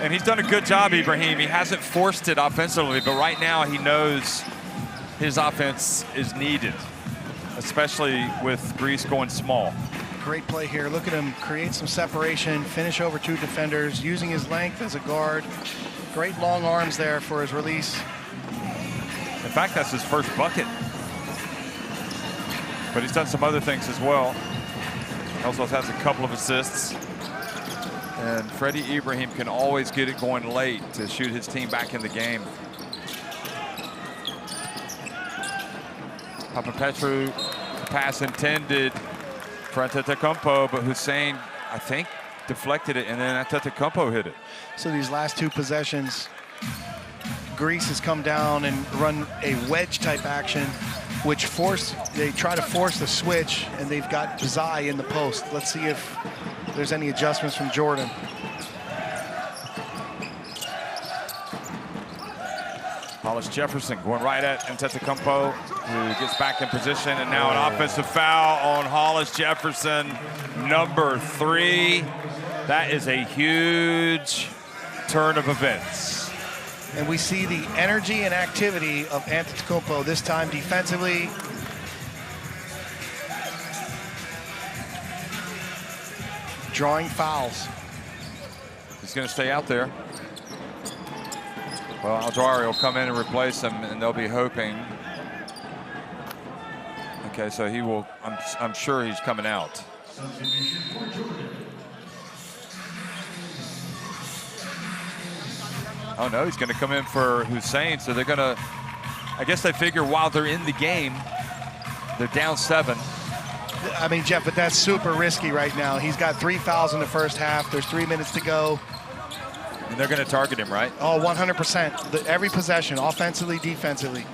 And he's done a good job, Ibrahim. He hasn't forced it offensively, but right now he knows his offense is needed, especially with Greece going small. Great play here. Look at him create some separation, finish over 2 defenders, using his length as a guard. Great long arms there for his release. In fact, that's his first bucket. But he's done some other things as well. He also has a couple of assists. And Freddie Ibrahim can always get it going late to shoot his team back in the game. Papapetru, pass intended for Antetokounmpo, but Hussein, I think, deflected it, and then Antetokounmpo hit it. So these last 2 possessions, Greece has come down and run a wedge type action, which they try to force the switch, and they've got Bazai in the post. Let's see if there's any adjustments from Jordan. Hollis Jefferson going right at Antetokounmpo, who gets back in position, and now an offensive foul on Hollis Jefferson, number 3. That is a huge turn of events. And we see the energy and activity of Antetokounmpo, this time defensively. Drawing fouls. He's going to stay out there. Well, Al-Dwari will come in and replace him, and they'll be hoping. Okay, so he will, I'm sure he's coming out. Oh no, he's going to come in for Hussein, so they're going to, I guess they figure while they're in the game, they're down 7. I mean, Jeff, but that's super risky right now. He's got 3 fouls in the first half. There's 3 minutes to go. And they're going to target him, right? Oh, 100%. Every possession, offensively, defensively.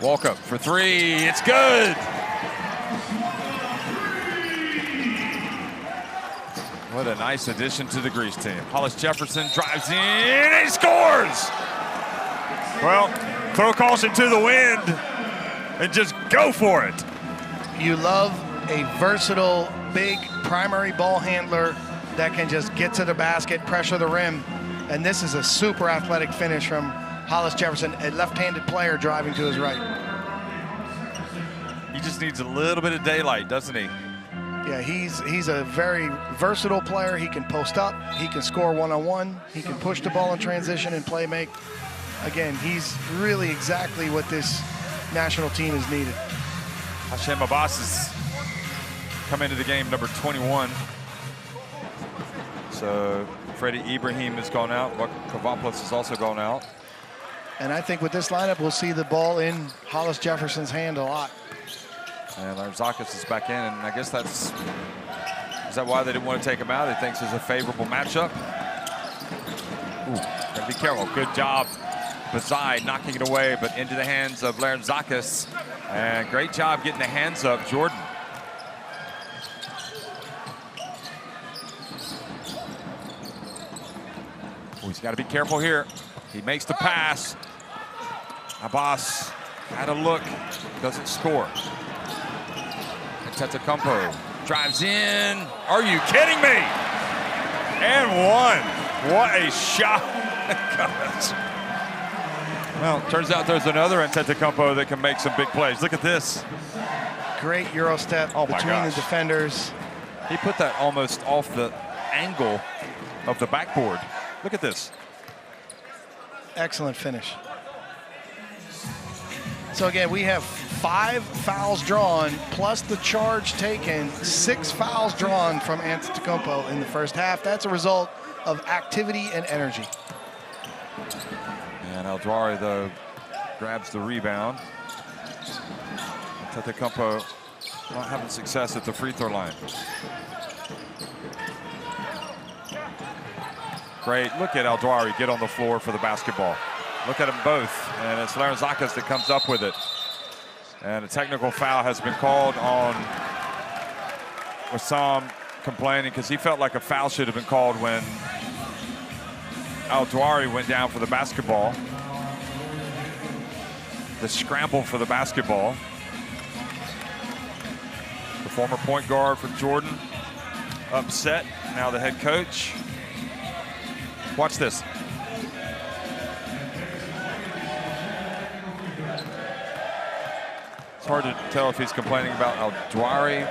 Walk up for 3. It's good. What a nice addition to the Greece team. Hollis Jefferson drives in and he scores. Well, throw caution to the wind and just go for it. You love a versatile, big primary ball handler that can just get to the basket, pressure the rim. And this is a super athletic finish from Hollis Jefferson, a left-handed player driving to his right. You just needs a little bit of daylight, doesn't he? Yeah, he's a very versatile player. He can post up, he can score one-on-one, he can push the ball in transition and play make. Again, he's really exactly what this national team is needed. Hashem Abbas has come into the game, number 21. So Freddie Ibrahim has gone out. Kavopoulos has also gone out. And I think with this lineup, we'll see the ball in Hollis Jefferson's hand a lot. And Larzakis is back in, and I guess is that why they didn't want to take him out? He thinks it's a favorable matchup. Ooh, gotta be careful. Good job, Bazai knocking it away, but into the hands of Larzakis. And great job getting the hands up, Jordan. Ooh, he's got to be careful here. He makes the pass. Abbas had a look, doesn't score. Antetokounmpo drives in. Are you kidding me? And one. What a shot. Well, turns out there's another Antetokounmpo that can make some big plays. Look at this. Great Euro step between the defenders. He put that almost off the angle of the backboard. Look at this. Excellent finish. So again, we have 5 fouls drawn, plus the charge taken, 6 fouls drawn from Antetokounmpo in the first half. That's a result of activity and energy. And Eldwari, though, grabs the rebound. Antetokounmpo not having success at the free throw line. Great, look at Eldwari get on the floor for the basketball. Look at them both, and it's Larzakis that comes up with it. And a technical foul has been called on Wissam, complaining because he felt like a foul should have been called when Eldwari went down for the basketball. The scramble for the basketball. The former point guard for Jordan, upset, now the head coach. Watch this. It's hard to tell if he's complaining about Eldwari,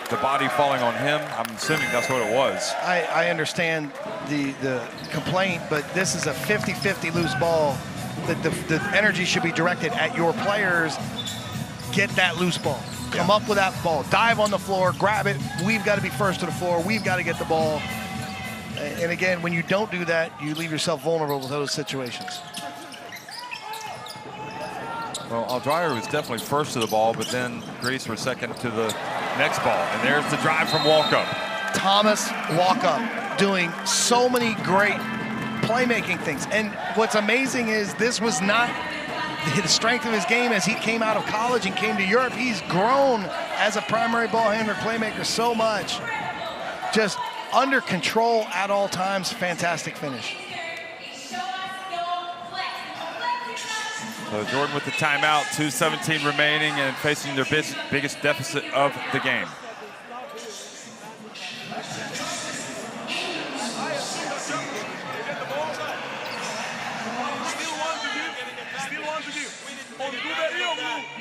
the body falling on him. I'm assuming that's what it was. I understand the complaint, but this is a 50-50 loose ball. The energy should be directed at your players. Get that loose ball. Come up with that ball. Dive on the floor, grab it. We've got to be first to the floor. We've got to get the ball. And again, when you don't do that, you leave yourself vulnerable to those situations. Well, Eldwari was definitely first to the ball, but then Greece were second to the next ball. And there's the drive from Walkup. Thomas Walkup doing so many great playmaking things. And what's amazing is this was not the strength of his game as he came out of college and came to Europe. He's grown as a primary ball handler, playmaker so much. Just under control at all times. Fantastic finish. So Jordan with the timeout, 2:17 remaining and facing their biggest deficit of the game.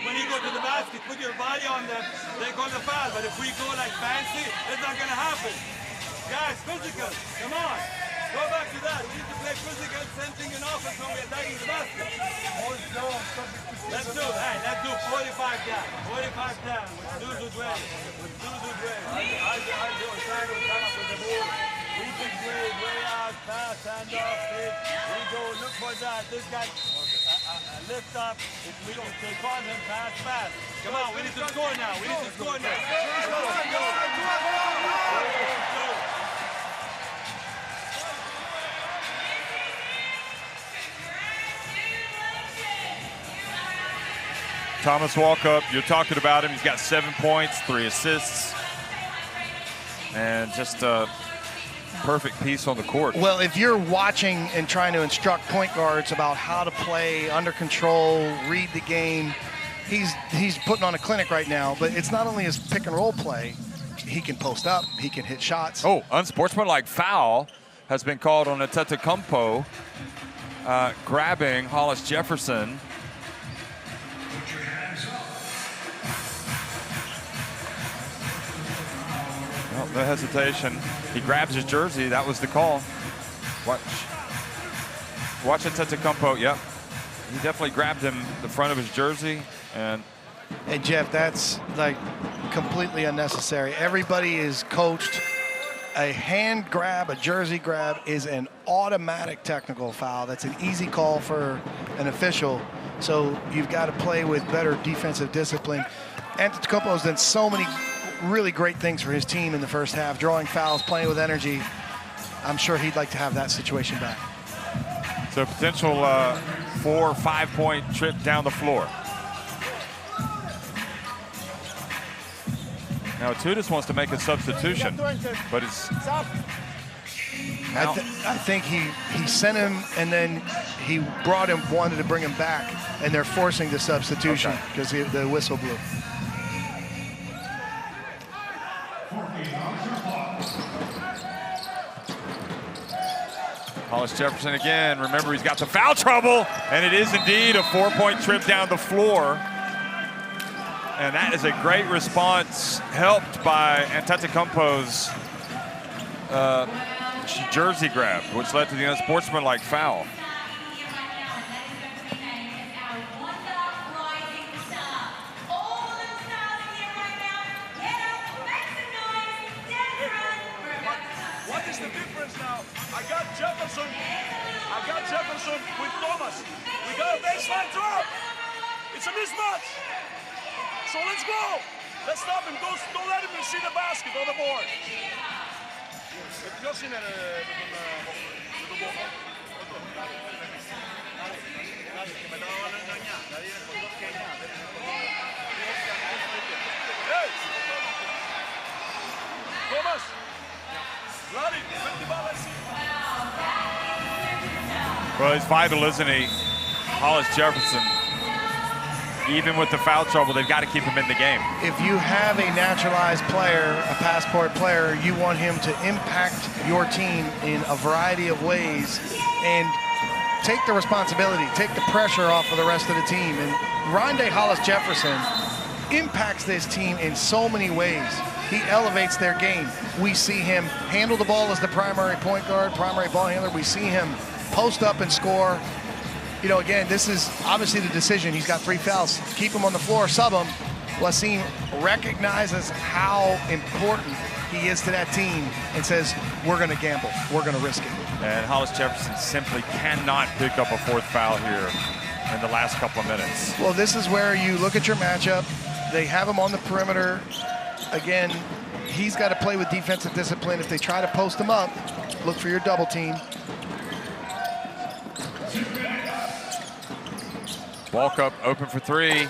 When you go to the basket, put your body on them, they call the foul. But if we go like fancy, it's not going to happen. Guys, physical, come on. Go back to that. We need to play physical, same thing in offense when we're attacking the basket. Let's do, hey, let's do 45 down. 45 down with Zuzu Dwayne. With Zuzu Dwayne. I do a sign with come up with the move. We just way out, pass, hand off, hit. We go, look for that. This guy, lift up. If we don't take on him, pass. Come on, we need to score now. We need to score now. Thomas Walkup, you're talking about him. He's got 7 points, 3 assists, and just a perfect piece on the court. Well, if you're watching and trying to instruct point guards about how to play under control, read the game, he's putting on a clinic right now. But it's not only his pick and roll play. He can post up. He can hit shots. Oh, unsportsmanlike foul has been called on Antetokounmpo, grabbing Hollis Jefferson. the hesitation. He grabs his jersey. That was the call. Watch Antetokounmpo. Yep. He definitely grabbed him the front of his jersey. And Jeff, that's like completely unnecessary. Everybody is coached. A hand grab, a jersey grab is an automatic technical foul. That's an easy call for an official. So you've got to play with better defensive discipline. Antetokounmpo has done so many really great things for his team in the first half, drawing fouls, playing with energy. I'm sure he'd like to have that situation back. So potential 4 or 5 point trip down the floor. Now Tudis wants to make a substitution, but it's. I think he sent him and then he brought him, wanted to bring him back, and they're forcing the substitution because the whistle blew. Hollis Jefferson again. Remember, he's got the foul trouble, and it is indeed a 4 point trip down the floor. And that is a great response, helped by Antetokounmpo's jersey grab, which led to the unsportsmanlike foul. What is the difference now? I got Jefferson with Thomas. We got a baseline drop. It's a mismatch. So let's go. Let's stop him. Don't let him see the basket on the board. Hey! Thomas! Vladi, 50 ball, let's see. Well, he's vital, isn't he? Hollis Jefferson. Even with the foul trouble, they've got to keep him in the game. If you have a naturalized player, a passport player, you want him to impact your team in a variety of ways and take the responsibility, take the pressure off of the rest of the team. And Rondé Hollis Jefferson impacts this team in so many ways. He elevates their game. We see him handle the ball as the primary point guard, primary ball handler. We see him post up and score. You know, again, this is obviously the decision. He's got 3 fouls. Keep him on the floor, sub him. Wasim recognizes how important he is to that team and says, we're going to gamble. We're going to risk it. And Hollis Jefferson simply cannot pick up a 4th foul here in the last couple of minutes. Well, this is where you look at your matchup. They have him on the perimeter. Again, he's got to play with defensive discipline. If they try to post him up, look for your double team. Walk up, open for 3,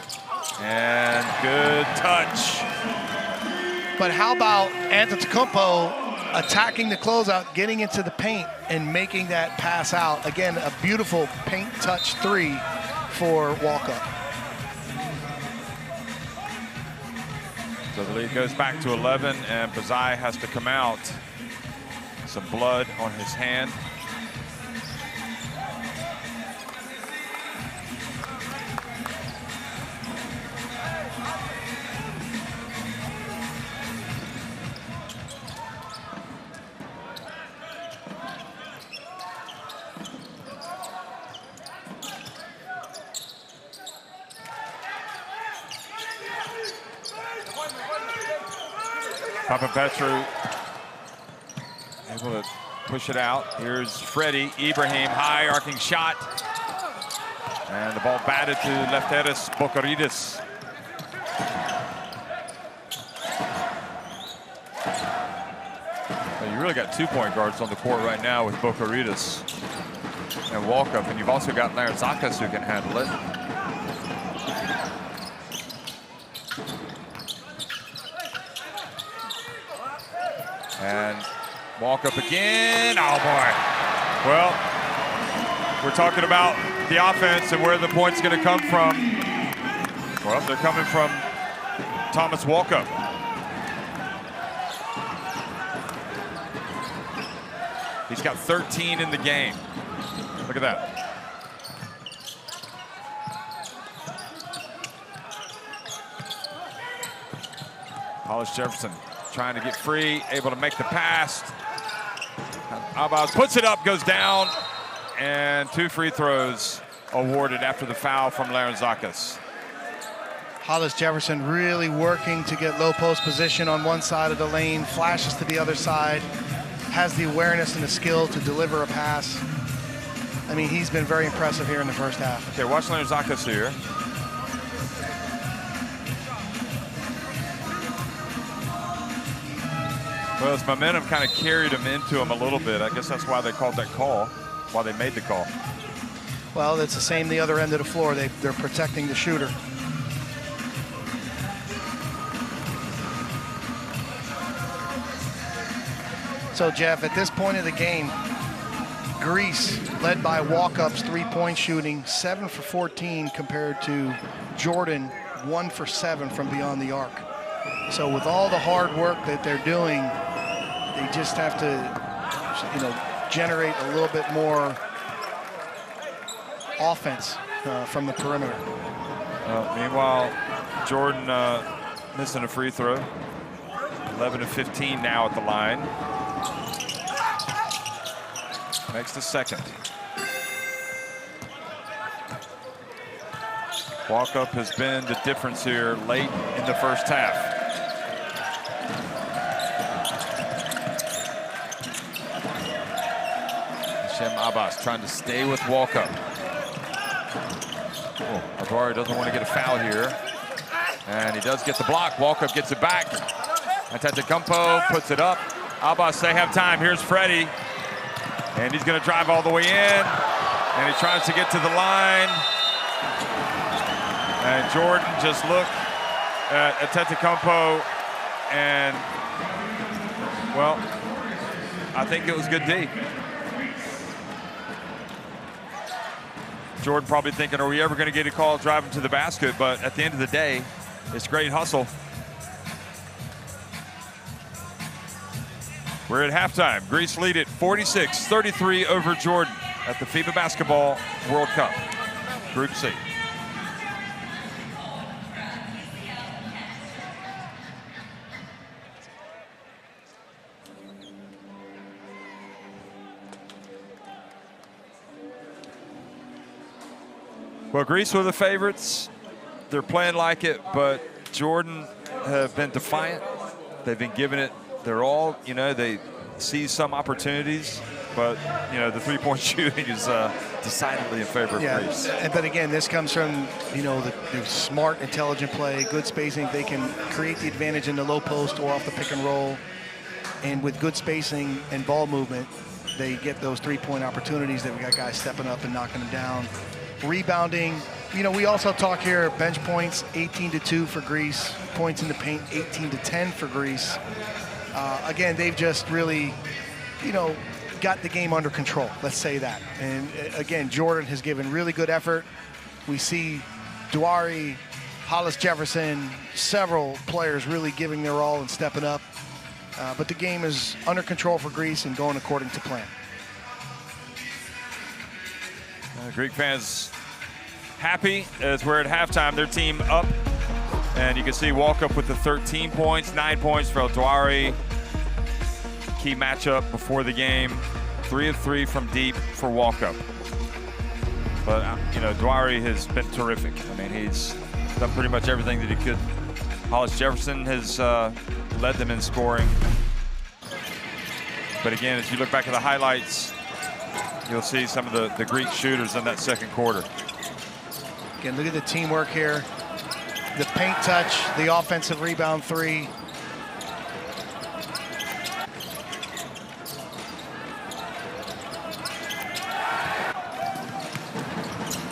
and good touch. But how about Antetokounmpo attacking the closeout, getting into the paint, and making that pass out? Again, a beautiful paint touch 3 for Walkup. So the lead goes back to 11, and Bazai has to come out. Some blood on his hand. Papa Petru able to push it out. Here's Freddie Ibrahim, high arcing shot. And the ball batted to Lefteris Bocaridis. Well, you really got 2 point guards on the court right now with Bocaridis and Walkup, and you've also got Larenzakas who can handle it. And Walkup again. Oh, boy. Well, we're talking about the offense and where the point's going to come from. Well, they're coming from Thomas Walkup. He's got 13 in the game. Look at that. Hollis Jefferson trying to get free, able to make the pass. Abbas puts it up, goes down, and 2 free throws awarded after the foul from Larantzakis. Hollis Jefferson really working to get low post position on one side of the lane, flashes to the other side, has the awareness and the skill to deliver a pass. I mean, he's been very impressive here in the first half. Okay, watch Larantzakis here. Well, his momentum kind of carried him into him a little bit. I guess that's why they called that call, why they made the call. Well, it's the same the other end of the floor. They're protecting the shooter. So, Jeff, at this point of the game, Greece led by walk-ups, 3-point shooting, 7 for 14 compared to Jordan, 1 for 7 from beyond the arc. So with all the hard work that they're doing, they just have to, generate a little bit more offense from the perimeter. Meanwhile, Jordan missing a free throw. 11 of 15 now at the line. Makes the second. Walk-up has been the difference here late in the first half. Hashem Abbas trying to stay with Walk-up. Adwari doesn't want to get a foul here. And he does get the block. Walk-up gets it back. Antetokounmpo puts it up. Abbas, they have time. Here's Freddie. And he's going to drive all the way in. And he tries to get to the line. And Jordan just looked at Antetokounmpo. And, well, I think it was good D. Jordan probably thinking, are we ever going to get a call driving to the basket? But at the end of the day, it's great hustle. We're at halftime. Greece lead it 46-33 over Jordan at the FIBA Basketball World Cup, Group C. Well, Greece were the favorites. They're playing like it, but Jordan have been defiant. They've been giving it their all. They see some opportunities, but, the three-point shooting is decidedly in favor of Greece. But again, this comes from, the smart, intelligent play, good spacing. They can create the advantage in the low post or off the pick and roll. And with good spacing and ball movement, they get those three-point opportunities that we got guys stepping up and knocking them down. Rebounding, we also talk here bench points, 18-2 for Greece. Points in the paint, 18-10 for Greece. Again, they've just really, got the game under control. Let's say that. And again, Jordan has given really good effort. We see Dwari, Hollis Jefferson, several players really giving their all and stepping up. But the game is under control for Greece and going according to plan. Greek fans happy as we're at halftime. Their team up, and you can see Walk-up with the 13 points, 9 points for El Dwari. Key matchup before the game. 3 of 3 from deep for Walk-up. But Dwari has been terrific. I mean, he's done pretty much everything that he could. Hollis Jefferson has led them in scoring. But again, as you look back at the highlights, you'll see some of the Greek shooters in that second quarter. Again, look at the teamwork here. The paint touch, the offensive rebound three.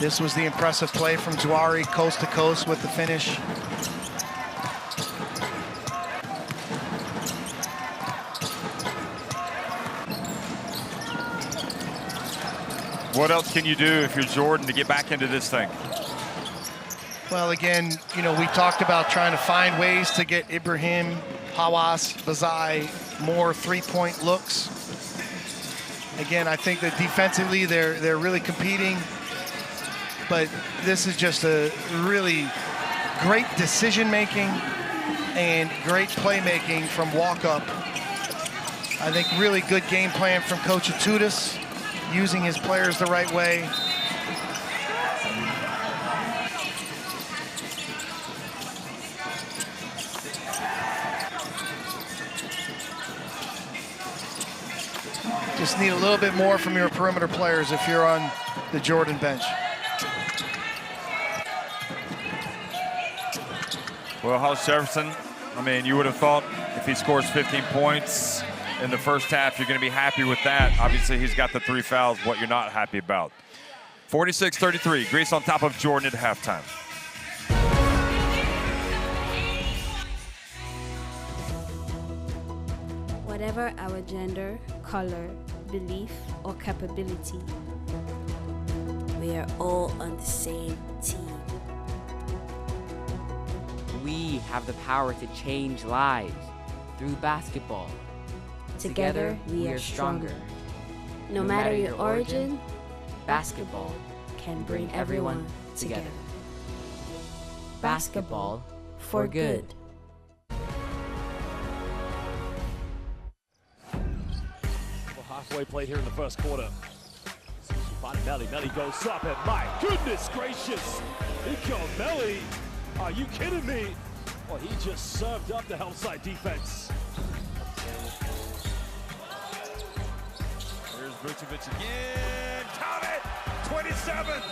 This was the impressive play from Dwari, coast to coast with the finish. What else can you do if you're Jordan to get back into this thing? Well, again, we talked about trying to find ways to get Ibrahim, Hawass, Bazai more three-point looks. Again, I think that defensively they're really competing, but this is just a really great decision-making and great playmaking from walk-up. I think really good game plan from Coach Atudis, using his players the right way. Just need a little bit more from your perimeter players if you're on the Jordan bench. Well, Hollis Jefferson, I mean, you would have thought if he scores 15 points in the first half, you're going to be happy with that. Obviously, he's got the 3 fouls, what you're not happy about. 46-33, Greece on top of Jordan at halftime. Whatever our gender, color, belief, or capability, we are all on the same team. We have the power to change lives through basketball. Together, we are stronger. No matter your origin, basketball can bring everyone together. Basketball for good. Halfway plate here in the first quarter. Finding Melly. Melly goes up, and my goodness gracious! Here comes Melly. Are you kidding me? Well, he just served up the help side defense. Here's Vucevic again. Count it! 27!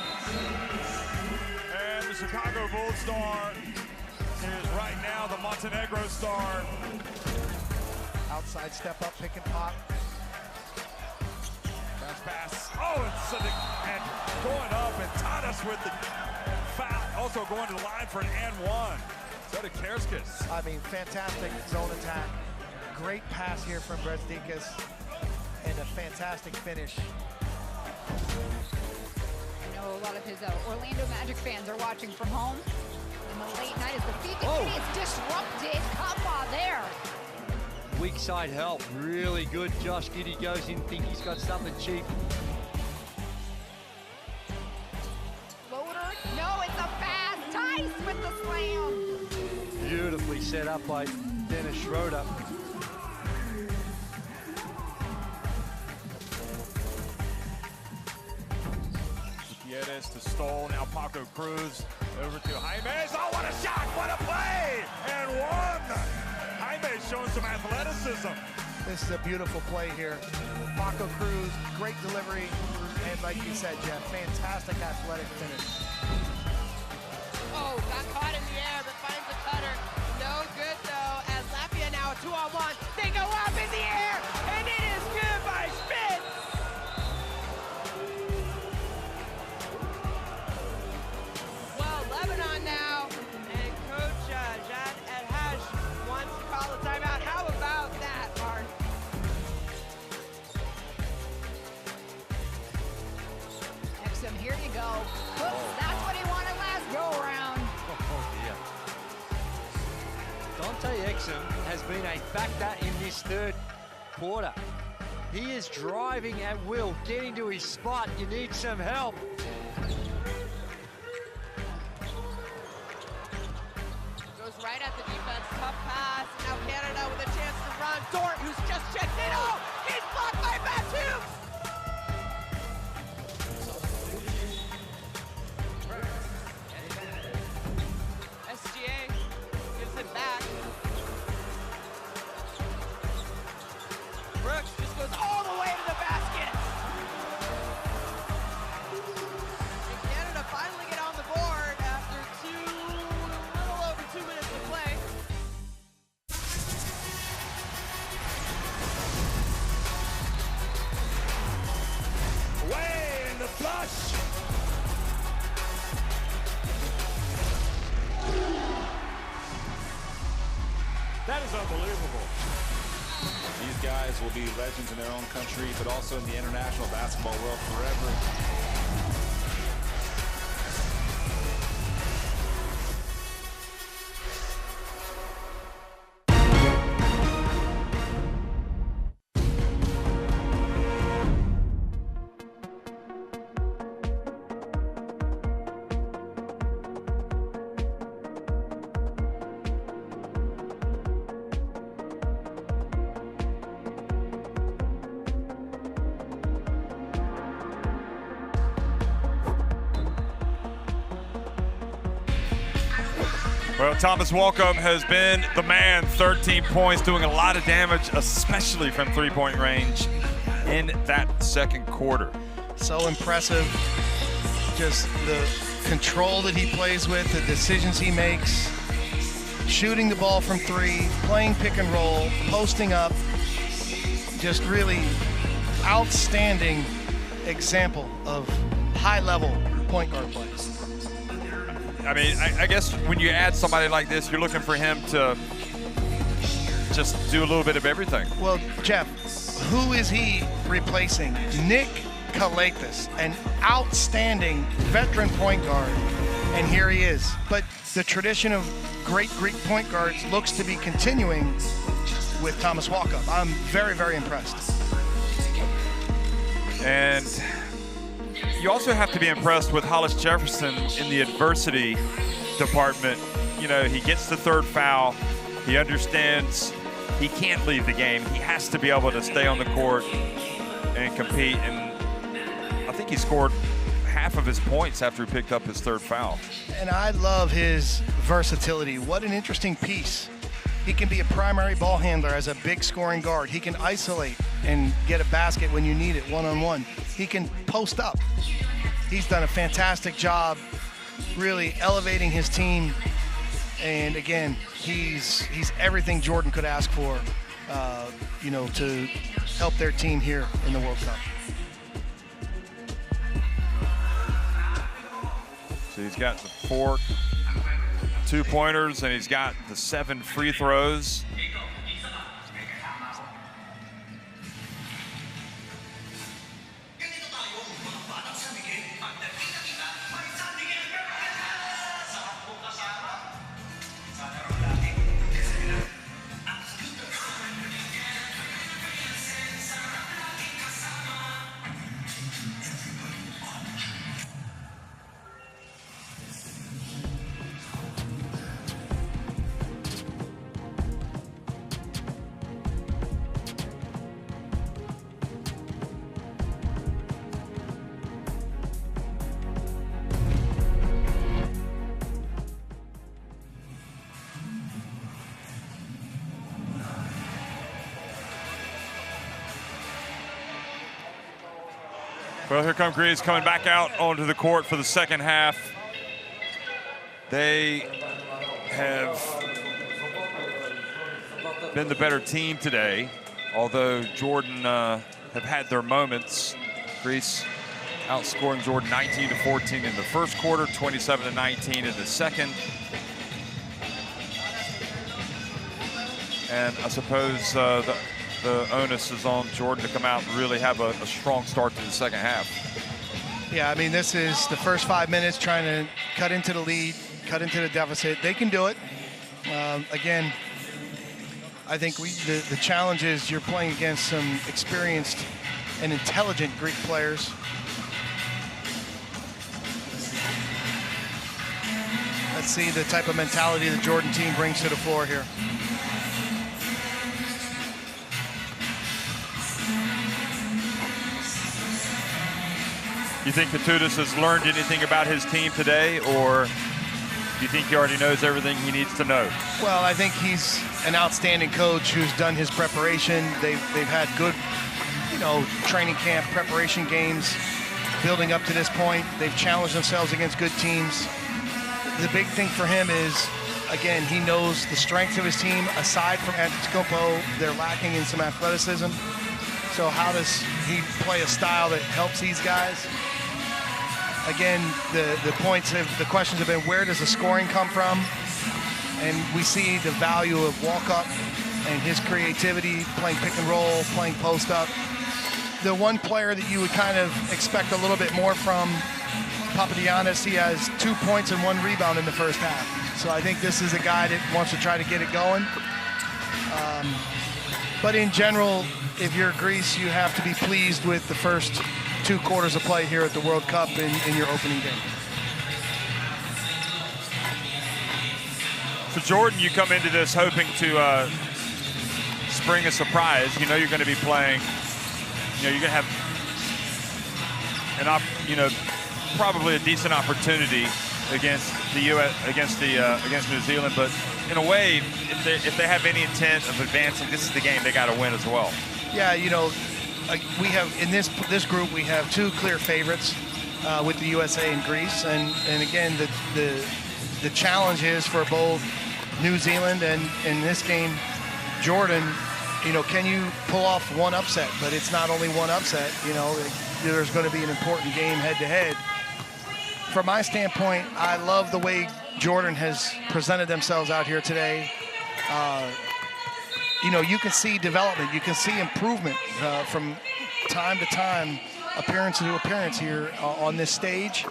And the Chicago Bulls star is right now the Montenegro star. Outside step up, pick and pop. Pass. Oh, and going up and Tadas with the foul. Also going to the line for an and one. So did Kerskis. I mean, fantastic zone attack. Great pass here from Brezdikas. And a fantastic finish. I know a lot of his Orlando Magic fans are watching from home. In the late night as the feed is disrupted. Kappa there. Weak side help, really good. Josh Giddey goes in, think he's got something cheap. Floater, no, it's a pass. Tice with the slam. Beautifully set up by Dennis Schroeder. Gutierrez to Stoll, now Paco Cruz over to Jaime. Oh, what a shot, what a play, and one. Jaime's showing some athleticism. This is a beautiful play here. Paco Cruz, great delivery, and like you said, Jeff, fantastic athletic finish. Oh, got caught in the air, but finds the cutter. No good, though, as Latvia now 2-on-1. They go up in the air, and it is good by Spitz. Well, Lebanon now, and Coach Jad El-Haj wants to call a timeout. How about that, Mark? Exum, here you go. Oops, that's what he wanted last go-around. Oh, dear. Dante Exum has been a factor in this third quarter. He is driving at will, getting to his spot. You need some help. Goes right at the defense, tough pass. Now Canada with a chance to run. Dort, who's just checked in. Oh, he's blocked by Batum. SGA gives it back. Brooks just goes all the way to the basket. And Canada finally get on the board after a little over 2 minutes to play. Way in the flush. That is unbelievable. These guys will be legends in their own country, but also in the international basketball world forever. Well, Thomas Walkup has been the man, 13 points, doing a lot of damage, especially from three-point range in that second quarter. So impressive, just the control that he plays with, the decisions he makes, shooting the ball from three, playing pick and roll, posting up, just really outstanding example of high-level point guard play. I mean, I guess when you add somebody like this, you're looking for him to just do a little bit of everything. Well, Jeff, who is he replacing? Nick Kalathis, an outstanding veteran point guard, and here he is. But the tradition of great Greek point guards looks to be continuing with Thomas Walkup. I'm very, very impressed. And you also have to be impressed with Hollis Jefferson in the adversity department. You know, he gets the third foul. He understands he can't leave the game. He has to be able to stay on the court and compete. And I think he scored half of his points after he picked up his third foul. And I love his versatility. What an interesting piece. He can be a primary ball handler as a big scoring guard. He can isolate and get a basket when you need it one-on-one. He can post up. He's done a fantastic job really elevating his team. And again, he's everything Jordan could ask for, you know, to help their team here in the World Cup. So he's got the 4 2-pointers and he's got the 7 free throws. Well, here come Greece coming back out onto the court for the second half. They have been the better team today, although Jordan have had their moments. Greece outscoring Jordan 19-14 in the first quarter, 27-19 in the second. And I suppose the onus is on Jordan to come out and really have a strong start to the second half. Yeah, I mean, this is the first 5 minutes trying to cut into the lead, cut into the deficit. They can do it. Again, I think the challenge is you're playing against some experienced and intelligent Greek players. Let's see the type of mentality the Jordan team brings to the floor here. You think Katutis has learned anything about his team today, or do you think he already knows everything he needs to know? Well, I think he's an outstanding coach who's done his preparation. They've had good, you know, training camp preparation games building up to this point. They've challenged themselves against good teams. The big thing for him is, again, he knows the strength of his team. Aside from Antetokounmpo, they're lacking in some athleticism. So how does he play a style that helps these guys? Again, the questions have been, where does the scoring come from? And we see the value of Walkup and his creativity, playing pick and roll, playing post up. The one player that you would kind of expect a little bit more from, Papagiannis, he has 2 points and 1 rebound in the first half. So I think this is a guy that wants to try to get it going. But in general, if you're Greece, you have to be pleased with the first 2 quarters of play here at the World Cup in your opening game. For Jordan, you come into this hoping to spring a surprise. You know you're going to be playing, you know, you're going to have probably a decent opportunity against against New Zealand, but in a way, if they have any intent of advancing, this is the game they got to win as well. Yeah, you know, we have in this group we have two clear favorites with the USA and Greece, and again the challenge is for both New Zealand and in this game Jordan. You know, can you pull off one upset? But it's not only one upset. You know, there's going to be an important game head-to-head. From my standpoint, I love the way Jordan has presented themselves out here today. You know, you can see development, you can see improvement from time to time, appearance to appearance here on this stage,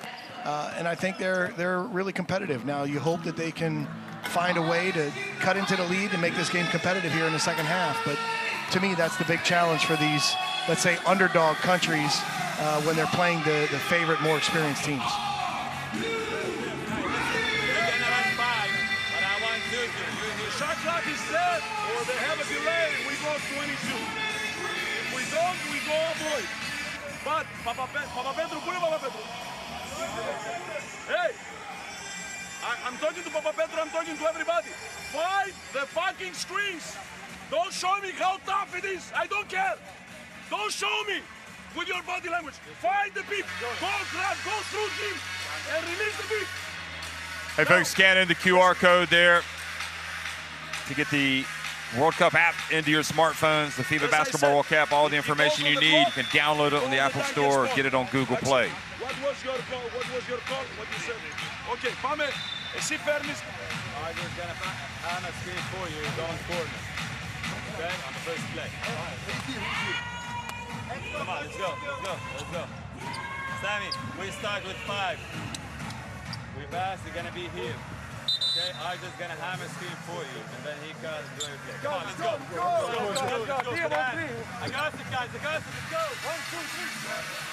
and I think they're really competitive. Now, you hope that they can find a way to cut into the lead and make this game competitive here in the second half. But to me, that's the big challenge for these, let's say, underdog countries when they're playing the favorite, more experienced teams. Shot clock is set, or they have a delay, we go 22. If we don't, we go avoid. But, Papa Pedro, Papa Pedro. Hey, I'm talking to Papa Pedro, I'm talking to everybody. Fight the fucking screens. Don't show me how tough it is, I don't care. Don't show me with your body language. Fight the beat, go grab, go through him, and release the beat. Hey folks, scan in the QR code there to get the World Cup app into your smartphones, the FIBA Basketball World Cup, all the information you need. You can download it on the Apple Store or get it on Google Play. What was your call? What was your call? What you said? Okay, Pame, εσύ φέρνεις. I'm just gonna hand a screen for you, don't corner. Okay, on the first play. Come on, let's go. Sammy, we start with 5. We pass, they're gonna be here. Okay, I'm just gonna hammer screen for you, and then he can do it. Come on, let's go. I got it, guys. Let's go. 1, 2, 3.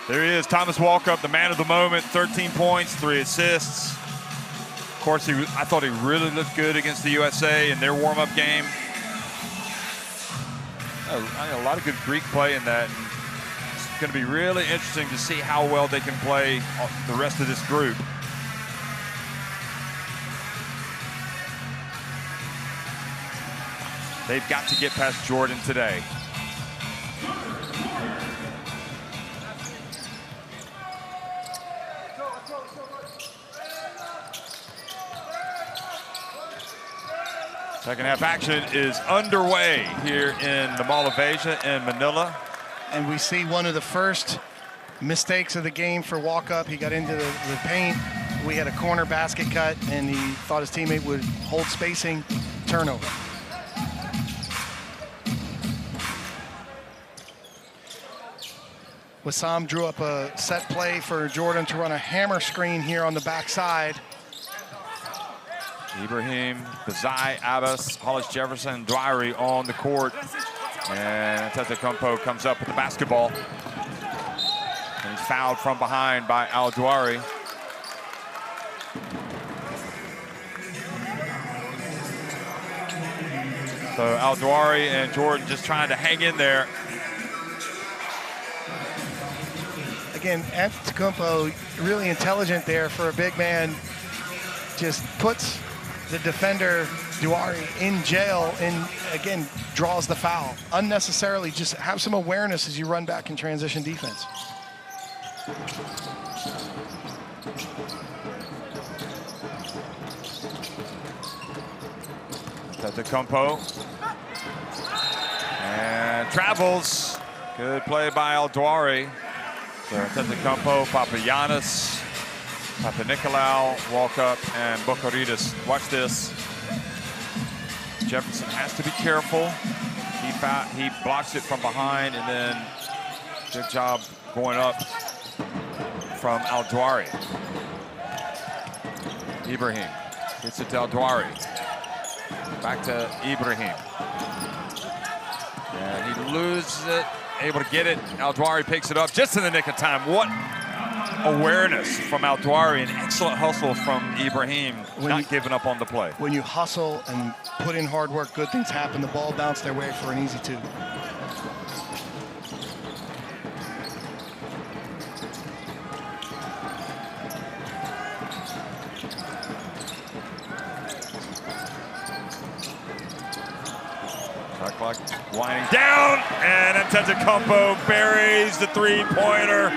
There he is, Thomas Walkup, the man of the moment, 13 points, 3 assists. Of course, I thought he really looked good against the USA in their warm-up game. A lot of good Greek play in that. It's going to be really interesting to see how well they can play the rest of this group. They've got to get past Jordan today. Second half action is underway here in the Mall of Asia in Manila. And we see one of the first mistakes of the game for Walkup. He got into the paint. We had a corner basket cut, and he thought his teammate would hold spacing. Turnover. Wissam drew up a set play for Jordan to run a hammer screen here on the backside. Ibrahim, Bazai, Abbas, Hollis Jefferson, Dwyer on the court. And Antetokounmpo comes up with the basketball. And he's fouled from behind by Al-Dwari. So Al-Dwari and Jordan just trying to hang in there. Again, Antetokounmpo really intelligent there for a big man. Just puts the defender Dwyer in jail and again draws the foul unnecessarily. Just have some awareness as you run back in transition defense. Antetokounmpo and travels. Good play by Al-Dwari. So Antetokounmpo, Papagiannis, Papa Nicolau, Walkup, and Bocaridis. Watch this. Jefferson has to be careful. He blocks it from behind, and then good job going up from Al-Dwari. Ibrahim gets it to Al-Dwari. Back to Ibrahim. And he loses it, able to get it. Al-Dwari picks it up just in the nick of time. What awareness from Al-Dwari, an excellent hustle from Ibrahim, not giving up on the play. When you hustle and put in hard work, good things happen. The ball bounced their way for an easy 2. Clock winding down, and Antetokounmpo buries the three-pointer.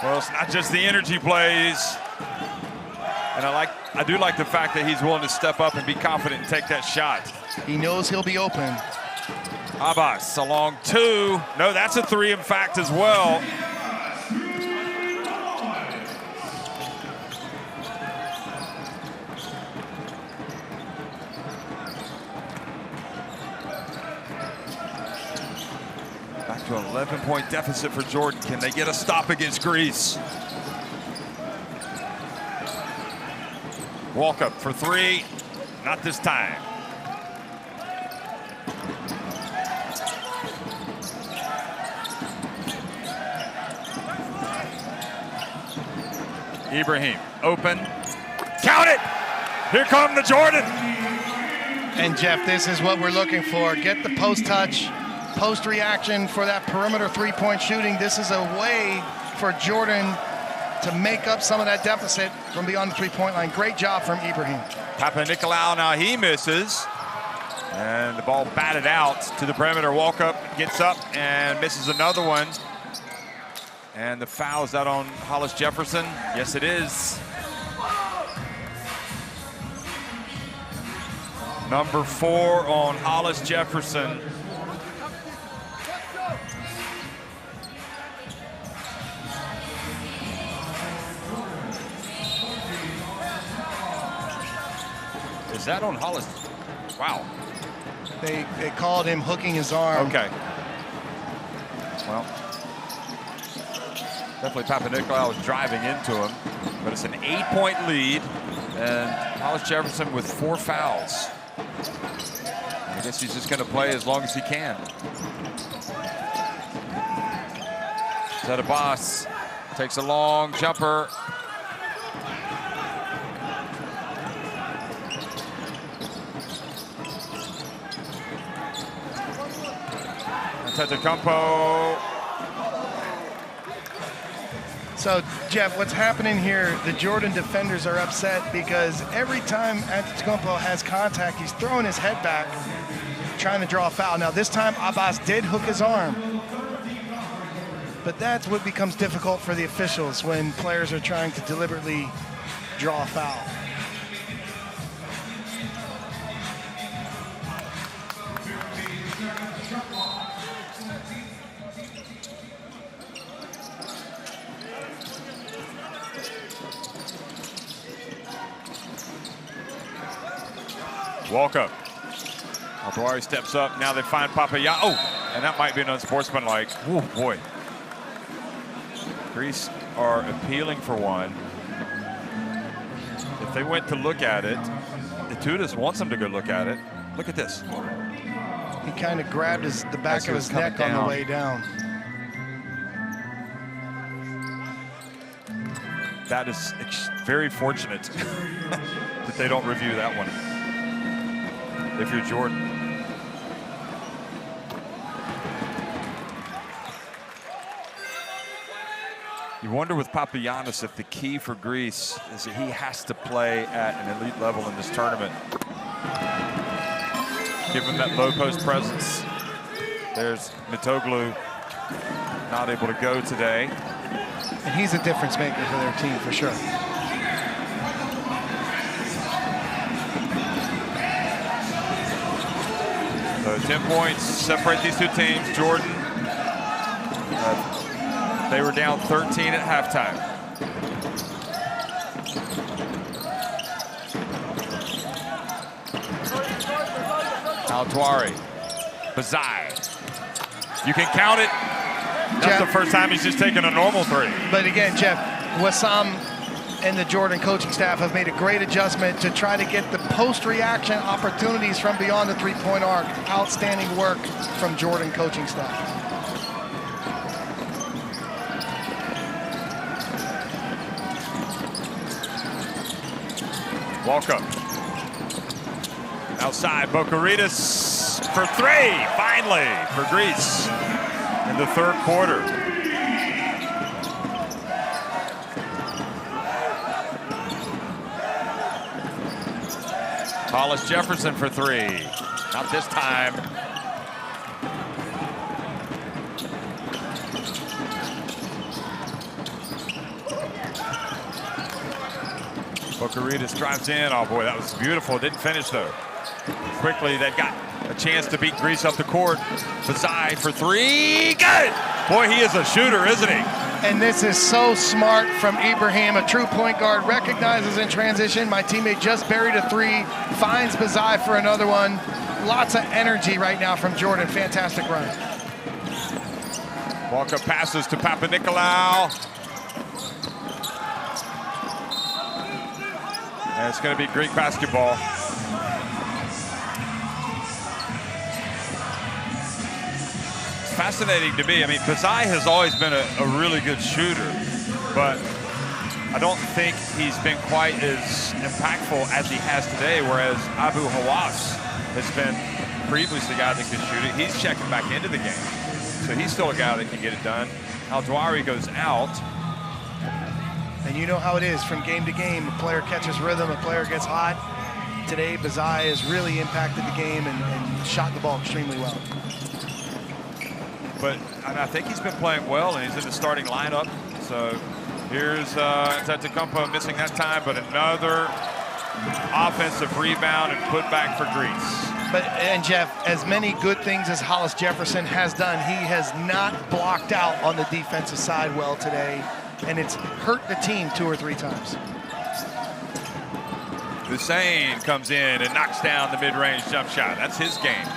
Well, it's not just the energy plays. And I do like the fact that he's willing to step up and be confident and take that shot. He knows he'll be open. Abbas along 2. No, that's a 3 in fact as well. Back to an 11-point deficit for Jordan. Can they get a stop against Greece? Walkup for 3. Not this time. Ibrahim, open. Count it! Here come the Jordan! And Jeff, this is what we're looking for. Get the post touch, post reaction for that perimeter three-point shooting. This is a way for Jordan to make up some of that deficit from beyond the three-point line. Great job from Ibrahim. Papanikolaou, now he misses. And the ball batted out to the perimeter. Walkup gets up and misses another one. And the foul is out on Hollis Jefferson. Yes, it is. Number 4 on Hollis Jefferson. Is that on Hollis? Wow. They called him hooking his arm. Okay. Well, definitely Papanikolaou was driving into him, but it's an 8-point lead, and Hollis Jefferson with 4 fouls. I guess he's just going to play as long as he can. Abbas takes a long jumper. Antetokounmpo. So, Jeff, what's happening here, the Jordan defenders are upset because every time Antetokounmpo has contact, he's throwing his head back, trying to draw a foul. Now, this time, Abbas did hook his arm. But that's what becomes difficult for the officials when players are trying to deliberately draw a foul. Walkup. Al-Dawari steps up. Now they find Papayannis. Oh, and that might be an unsportsmanlike. Oh, boy. Greece are appealing for one. If they went to look at it, Itutis wants them to go look at it. Look at this. He kind of grabbed the back of his neck on the way down. That is very fortunate that they don't review that one. If you're Jordan. You wonder with Papayannis if the key for Greece is that he has to play at an elite level in this tournament. Give him that low post presence. There's Mitoglou, not able to go today. And he's a difference maker for their team, for sure. So 10 points separate these two teams. Jordan, they were down 13 at halftime. Al-Dawari, Bazai. You can count it. That's Jeff, the first time he's just taken a normal 3. But again, Jeff, Wissam and the Jordan coaching staff have made a great adjustment to try to get the post-reaction opportunities from beyond the three-point arc. Outstanding work from Jordan coaching staff. Walkup. Outside, Boukaritis for 3, finally, for Greece in the third quarter. Hollis Jefferson for 3. Not this time. Bocaritas drives in. Oh boy, that was beautiful. Didn't finish though. Quickly, they've got a chance to beat Greece up the court. Bazai for three. Good! Boy, he is a shooter, isn't he? And this is so smart from Ibrahim, a true point guard, recognizes in transition. My teammate just buried a three, finds Bazai for another one. Lots of energy right now from Jordan. Fantastic run. Walk-up passes to Papanikolaou. And it's going to be Greek basketball. Fascinating to me. I mean, Bazai has always been a really good shooter, but I don't think he's been quite as impactful as he has today, whereas Abu Hawass has been previously the guy that could shoot it. He's checking back into the game, so he's still a guy that can get it done. Al-Dwari goes out. And you know how it is from game to game. A player catches rhythm, a player gets hot. Today, Bazai has really impacted the game and shot the ball extremely well. But I think he's been playing well, and he's in the starting lineup. So here's Antetokounmpo missing that time, but another offensive rebound and put back for Greece. And Jeff, as many good things as Hollis Jefferson has done, he has not blocked out on the defensive side well today, and it's hurt the team 2 or 3 times. Hussein comes in and knocks down the mid-range jump shot. That's his game.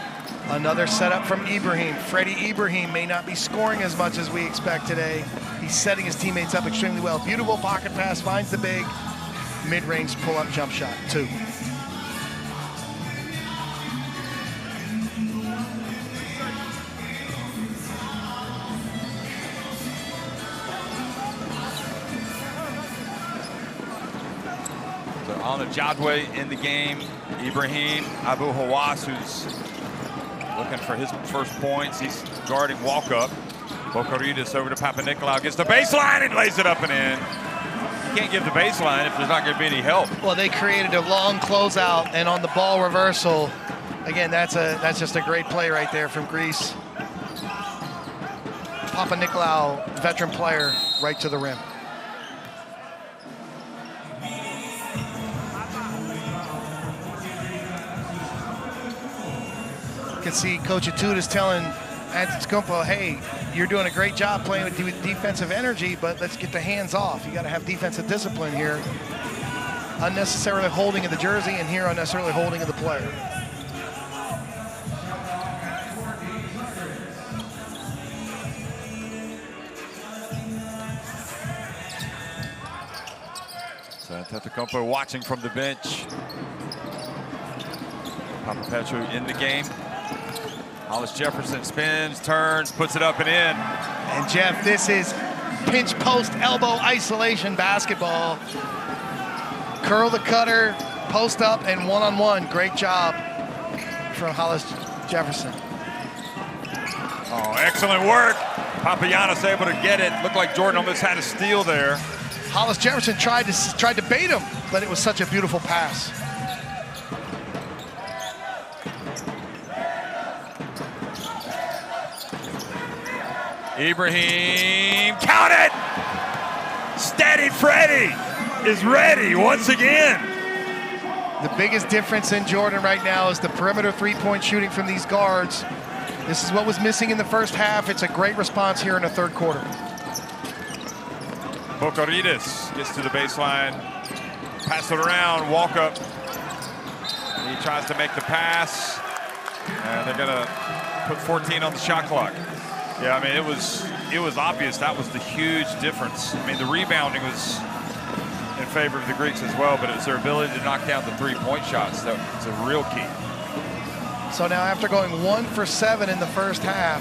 Another setup from Ibrahim. Freddie Ibrahim may not be scoring as much as we expect today. He's setting his teammates up extremely well. Beautiful pocket pass, finds the big mid-range pull-up jump shot, 2. So Alna Jadwe in the game. Ibrahim, Abu Hawass, who's looking for his first points. He's guarding walk-up. Bocaritas over to Papanikolaou, gets the baseline and lays it up and in. You can't give the baseline if there's not going to be any help. Well, they created a long closeout, and on the ball reversal, again, that's just a great play right there from Greece. Papanikolaou, veteran player, right to the rim. You can see Coach Etude is telling Antetokounmpo, hey, you're doing a great job playing with defensive energy, but let's get the hands off. You got to have defensive discipline here. Unnecessarily holding of the jersey, and here unnecessarily holding of the player. So Antetokounmpo watching from the bench. Papapetru in the game. Hollis Jefferson spins, turns, puts it up and in. And Jeff, this is pinch post elbow isolation basketball. Curl the cutter, post up, and one-on-one. Great job from Hollis Jefferson. Oh, excellent work. Papagiannis able to get it. Looked like Jordan almost had a steal there. Hollis Jefferson tried to bait him, but it was such a beautiful pass. Ibrahim, count it! Steady Freddy is ready once again. The biggest difference in Jordan right now is the perimeter three-point shooting from these guards. This is what was missing in the first half. It's a great response here in the third quarter. Bocaritas gets to the baseline, pass it around, walk up. He tries to make the pass, and they're gonna put 14 on the shot clock. Yeah, I mean, it was obvious that was the huge difference. I mean, the rebounding was in favor of the Greeks as well, but it was their ability to knock down the three-point shots that was a real key. So now after going 1 for 7 in the first half,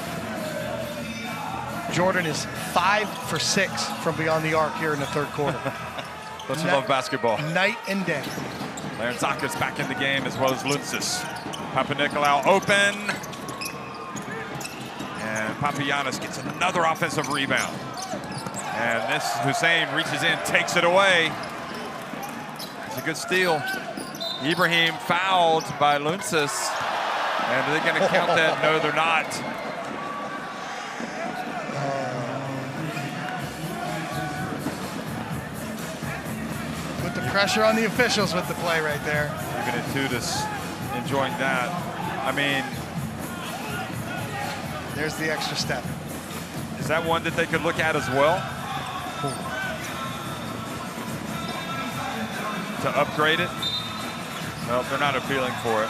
Jordan is 5 for 6 from beyond the arc here in the third quarter. Don't you love basketball? Night and day. Larenzakis back in the game as well as Lutzis. Papanikolaou open. And Papagiannis gets another offensive rebound. And this Hussein reaches in, takes it away. It's a good steal. Ibrahim fouled by Lutzis. And are they going to count that? No, they're not. Put the pressure on the officials with the play right there. Even Itutis enjoying that. I mean, there's the extra step. Is that one that they could look at as well? To upgrade it? No, they're not appealing for it.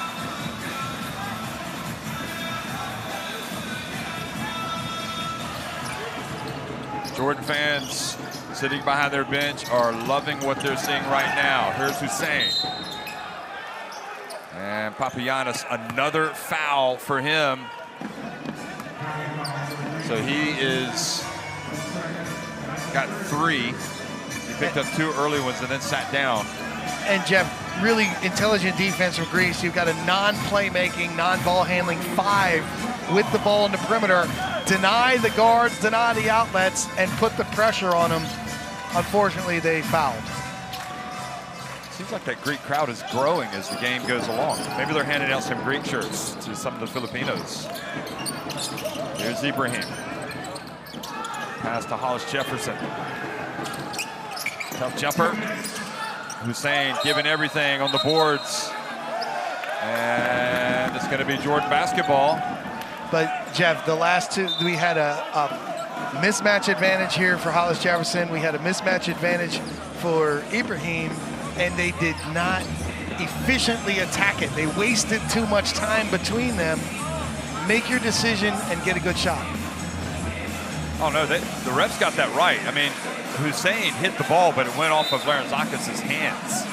Jordan fans sitting behind their bench are loving what they're seeing right now. Here's Hussein. And Papagiannis, another foul for him. So he is got 3. He picked up 2 early ones and then sat down. And Jeff, really intelligent defense from Greece. You've got a non-playmaking, non-ball handling 5 with the ball in the perimeter. Deny the guards, deny the outlets, and put the pressure on them. Unfortunately, they fouled. Seems like that Greek crowd is growing as the game goes along. Maybe they're handing out some Greek shirts to some of the Filipinos. Here's Ibrahim. Pass to Hollis Jefferson. Tough jumper. Hussein giving everything on the boards. And it's going to be Jordan basketball. But Jeff, the last 2, we had a mismatch advantage here for Hollis Jefferson. We had a mismatch advantage for Ibrahim, and they did not efficiently attack it. They wasted too much time between them. Make your decision and get a good shot. Oh no, the refs got that right. I mean, Hussein hit the ball, but it went off of Larantzakis' hands.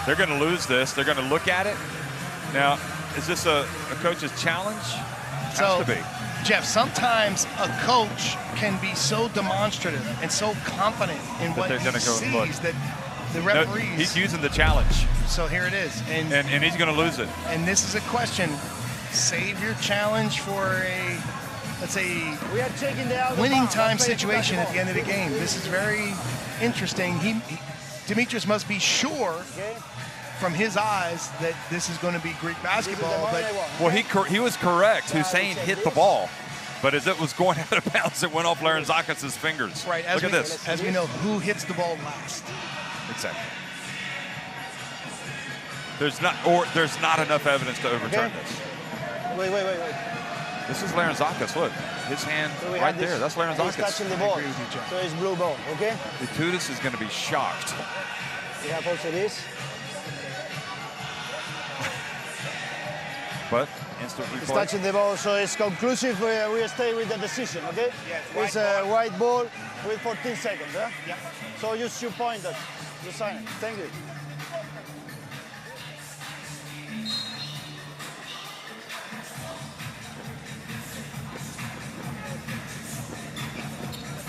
They're going to lose this. They're going to look at it. Now, is this a coach's challenge? Has to be. Jeff, sometimes a coach can be so demonstrative and so confident in what he sees that the referees... No, he's using the challenge. So here it is. And he's going to lose it. And this is a question. Save your challenge for a, let's say, winning time situation at the end of the game. This is very interesting. Demetrius must be sure from his eyes that this is going to be Greek basketball. But well, he was correct. Hussein hit the ball, but as it was going out of bounds, it went off Larantzakis' fingers. Right. Look at this. As we know, who hits the ball last? Exactly. There's not enough evidence to overturn this. Wait. This is Larantzakis. Look, his hand right there. That's Larantzakis. He's touching the ball. So it's blue ball, okay? Itutis is going to be shocked. We have also this. But instant replay. He's touching the ball, so it's conclusive. We stay with the decision, okay? Yes, it's a white ball with 14 seconds, huh? Yeah. So use your pointer. You sign it. Thank you.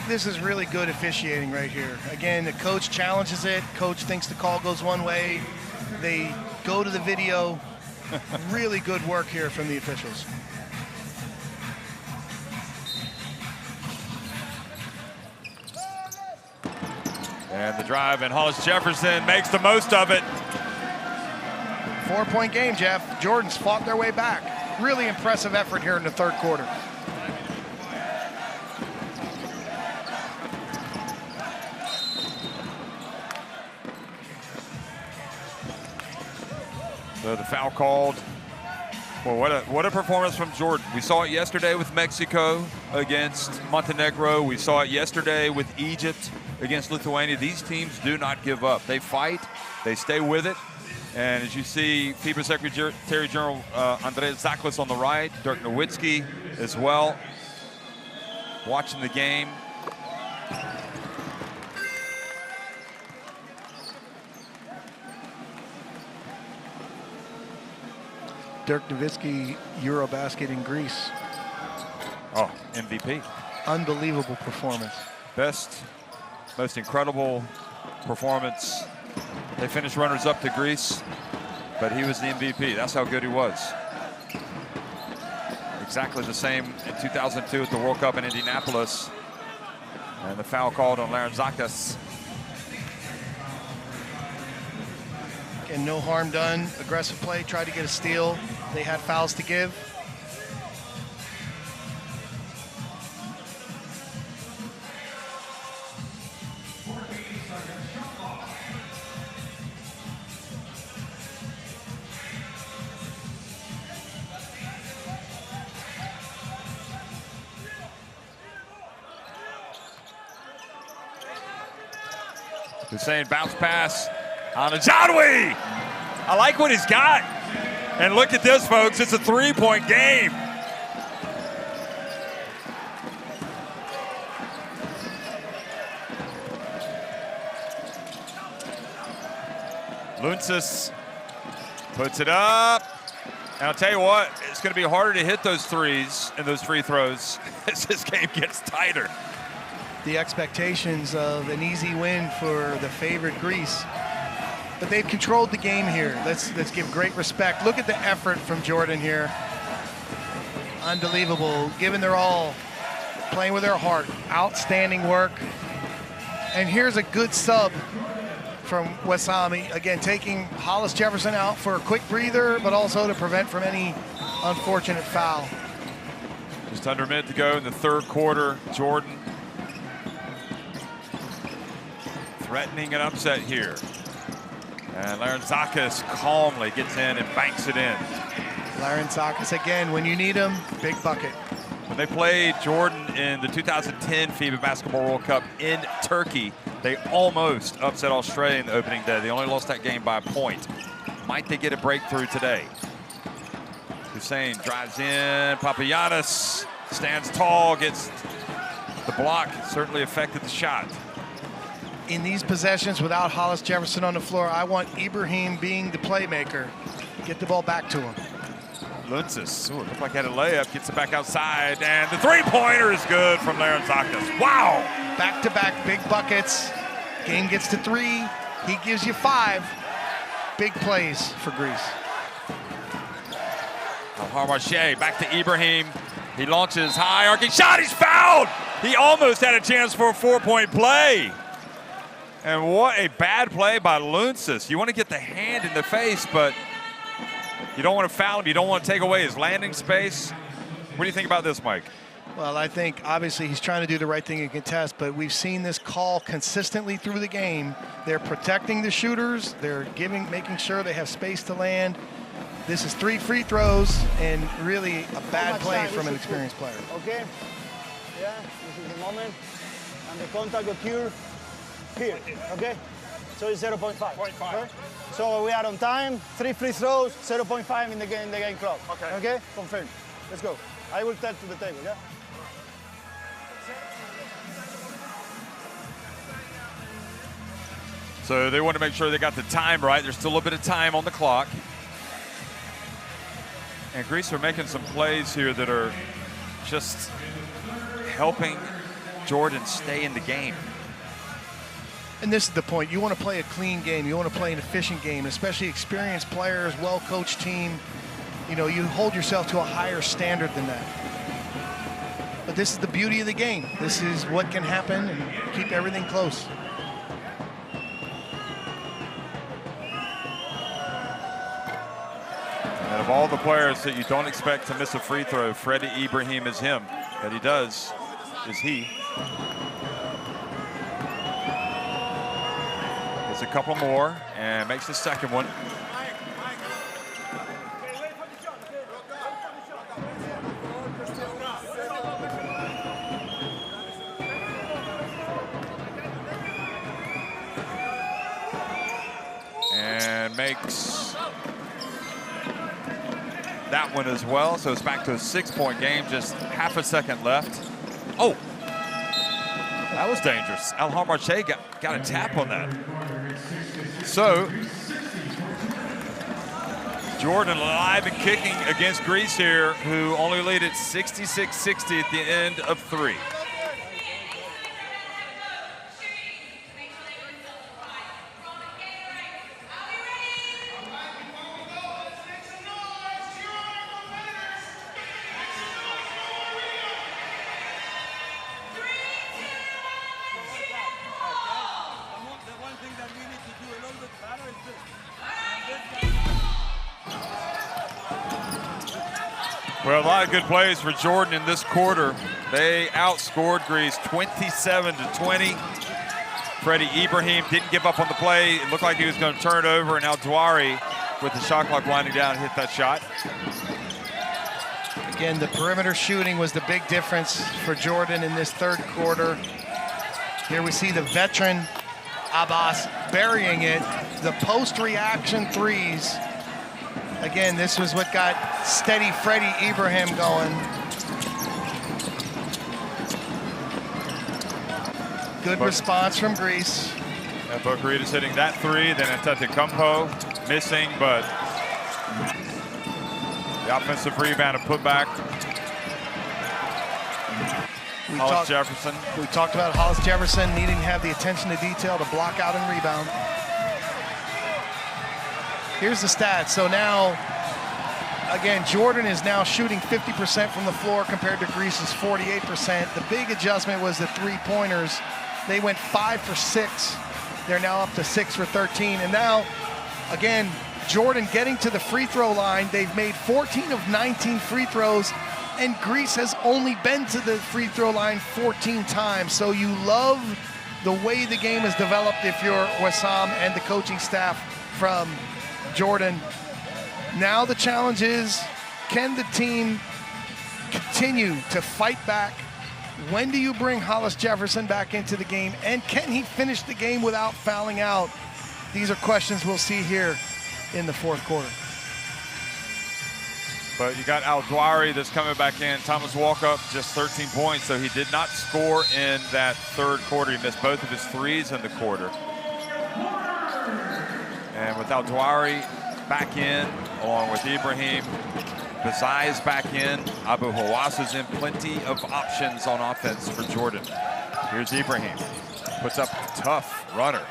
This is really good officiating right here. Again, the coach challenges it. Coach thinks the call goes one way. They go to the video. Really good work here from the officials. And the drive, and Hollis Jefferson makes the most of it. 4-point game, Jeff. Jordan's fought their way back. Really impressive effort here in the third quarter. So the foul called. Well, what a performance from Jordan. We saw it yesterday with Mexico against Montenegro. We saw it yesterday with Egypt against Lithuania. These teams do not give up. They fight. They stay with it. And as you see, FIBA Secretary General Andrej Zaklis on the right, Dirk Nowitzki as well, watching the game. Dirk Nowitzki, Eurobasket in Greece. Oh, MVP. Unbelievable performance. Best, most incredible performance. They finished runners-up to Greece, but he was the MVP. That's how good he was. Exactly the same in 2002 at the World Cup in Indianapolis. And the foul called on Larantzakis. and no harm done. Aggressive play, tried to get a steal. They had fouls to give. Hussein bounce pass on Ajadwi. I like what he's got. And look at this, folks. It's a three-point game. Lunsas puts it up. And I'll tell you what, it's going to be harder to hit those threes and those free throws as this game gets tighter. The expectations of an easy win for the favored Greece. But they've controlled the game here. Let's give great respect. Look at the effort from Jordan here. Unbelievable, giving their all, playing with their heart. Outstanding work. And here's a good sub from Wesami. Again, taking Hollis Jefferson out for a quick breather, but also to prevent from any unfortunate foul. Just under a minute to go in the third quarter. Jordan threatening an upset here. And Larentzakis calmly gets in and banks it in. Larentzakis again, when you need him, big bucket. When they played Jordan in the 2010 FIBA Basketball World Cup in Turkey, they almost upset Australia in the opening day. They only lost that game by a point. Might they get a breakthrough today? Hussein drives in. Papagiannis stands tall, gets the block. Certainly affected the shot. In these possessions without Hollis Jefferson on the floor, I want Ibrahim being the playmaker. Get the ball back to him. Lunsas, looked like he had a layup, gets it back outside, and the three-pointer is good from Larentzakis. Wow! Back-to-back big buckets. Game gets to 3. He gives you 5. Big plays for Greece. Harmache back to Ibrahim. He launches high, arcing shot, he's fouled! He almost had a chance for a 4-point play. And what a bad play by Lunsas. You want to get the hand in the face, but you don't want to foul him. You don't want to take away his landing space. What do you think about this, Mike? Well, I think obviously he's trying to do the right thing in contest, but we've seen this call consistently through the game. They're protecting the shooters. They're making sure they have space to land. This is 3 free throws and really a bad play from an experienced player. Okay. Yeah, this is the moment. And the contact occurs here, okay? So it's 0.5. 0.5. Okay? So we are on time, 3 free throws, 0.5 in the game clock. Okay. Okay? Confirm. Let's go. I will tell to the table, yeah? So they want to make sure they got the time right. There's still a bit of time on the clock. And Greece are making some plays here that are just helping Jordan stay in the game. And this is the point. You want to play a clean game. You want to play an efficient game, especially experienced players, well-coached team. You know, you hold yourself to a higher standard than that. But this is the beauty of the game. This is what can happen and keep everything close. And of all the players that you don't expect to miss a free throw, Freddie Ibrahim is him. That he does is he. Gets a couple more and makes the second one. And makes that one as well. So it's back to a 6-point game, just half a second left. Oh, that was dangerous. Al Harmache got a tap on that. So Jordan alive and kicking against Greece here, who only lead at 66-60 at the end of 3. Well, a lot of good plays for Jordan in this quarter. They outscored Greece 27-20. Freddie Ibrahim didn't give up on the play. It looked like he was going to turn it over, and now Douari, with the shot clock winding down, hit that shot. Again, the perimeter shooting was the big difference for Jordan in this third quarter. Here we see the veteran Abbas burying it. The post-reaction threes. Again, this was what got steady Freddie Ibrahim going. Good response from Greece. And Boukaritas hitting that three, then Antetokounmpo missing, but the offensive rebound and putback. Hollis Jefferson. We talked about Hollis Jefferson needing to have the attention to detail to block out and rebound. Here's the stats. So now, again, Jordan is now shooting 50% from the floor compared to Greece's 48%. The big adjustment was the three-pointers. They went 5 for 6. They're now up to 6 for 13. And now, again, Jordan getting to the free throw line. They've made 14 of 19 free throws, and Greece has only been to the free throw line 14 times. So you love the way the game has developed if you're Wissam and the coaching staff from Jordan. Now the challenge is, can the team continue to fight back? When do you bring Hollis Jefferson back into the game? And can he finish the game without fouling out? These are questions we'll see here in the fourth quarter. But you got Al Douari that's coming back in. Thomas Walkup just 13 points, so he did not score in that third quarter. He missed both of his threes in the quarter. And with Al Douari back in, along with Ibrahim, Bazai is back in. Abu Hawass is in. Plenty of options on offense for Jordan. Here's Ibrahim. Puts up a tough runner.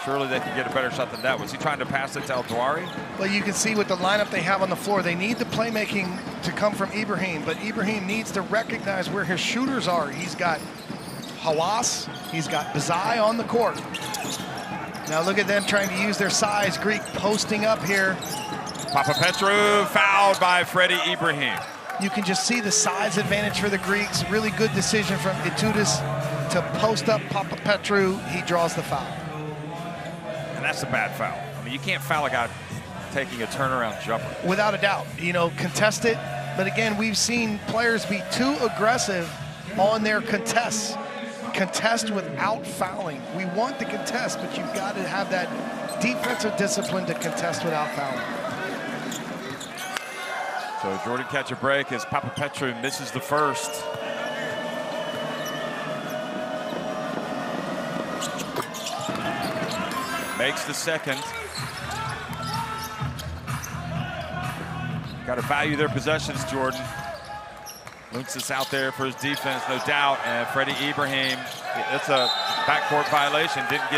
Surely they can get a better shot than that. Was he trying to pass it to Al Douari? Well, you can see with the lineup they have on the floor, they need the playmaking to come from Ibrahim, but Ibrahim needs to recognize where his shooters are. He's got Hawass, he's got Bazai on the court. Now look at them trying to use their size. Greek posting up here. Papapetru fouled by Freddie Ibrahim. You can just see the size advantage for the Greeks. Really good decision from Itoudis to post up Papapetru. He draws the foul. And that's a bad foul. I mean, you can't foul a guy taking a turnaround jumper. Without a doubt. You know, contest it. But again, we've seen players be too aggressive on their contests. Contest without fouling. We want the contest, but you've got to have that defensive discipline to contest without fouling. So Jordan catch a break as Papapetru misses the first. Makes the second. Got to value their possessions, Jordan. Luntz out there for his defense, no doubt. And Freddie Ibrahim, it's a backcourt violation. Didn't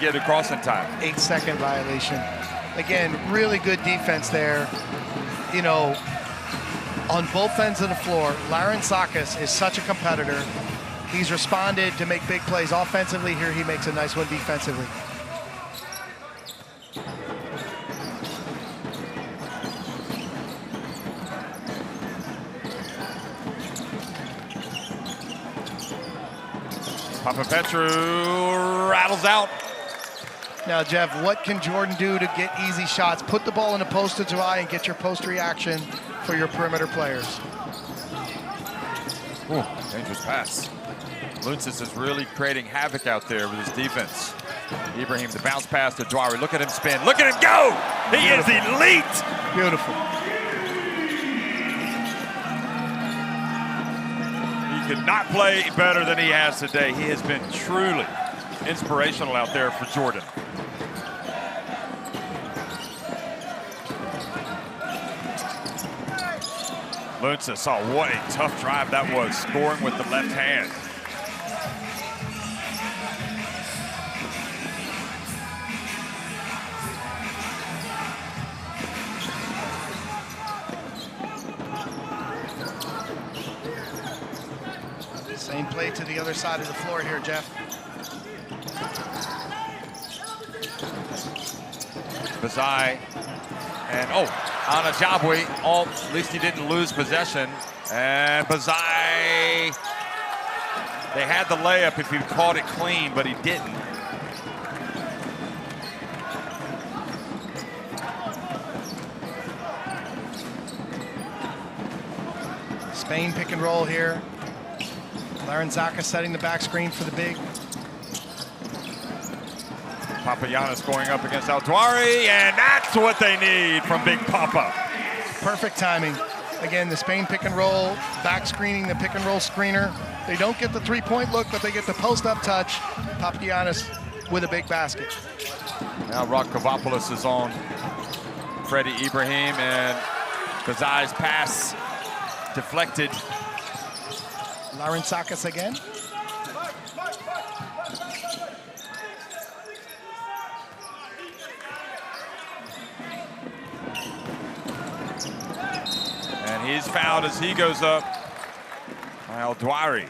give it across in time. 8-second violation. Again, really good defense there. You know, on both ends of the floor, Larentsakis is such a competitor. He's responded to make big plays offensively. Here he makes a nice one defensively. Papapetru rattles out. Now, Jeff, what can Jordan do to get easy shots? Put the ball in the post to July and get your post reaction for your perimeter players. Ooh, dangerous pass. Luntz is really creating havoc out there with his defense. Ibrahim, the bounce pass to Douari. Look at him spin. Look at him go! He is elite! Beautiful. He could not play better than he has today. He has been truly inspirational out there for Jordan. Luntz saw what a tough drive that was, scoring with the left hand. Same play to the other side of the floor here, Jeff. Bazai, and on a Jabwi. At least he didn't lose possession. And Bazai, they had the layup if he caught it clean, but he didn't. Spain pick and roll here. Larenzaka setting the back screen for the big. Papagiannis going up against Aldwari, and that's what they need from Big Papa. Perfect timing. Again, the Spain pick and roll, back screening the pick and roll screener. They don't get the three-point look, but they get the post-up touch. Papagiannis with a big basket. Now Rock Kavopoulos is on Freddie Ibrahim, and Bazai's pass deflected. Larenzakis again. And he's fouled as he goes up by Aldwari.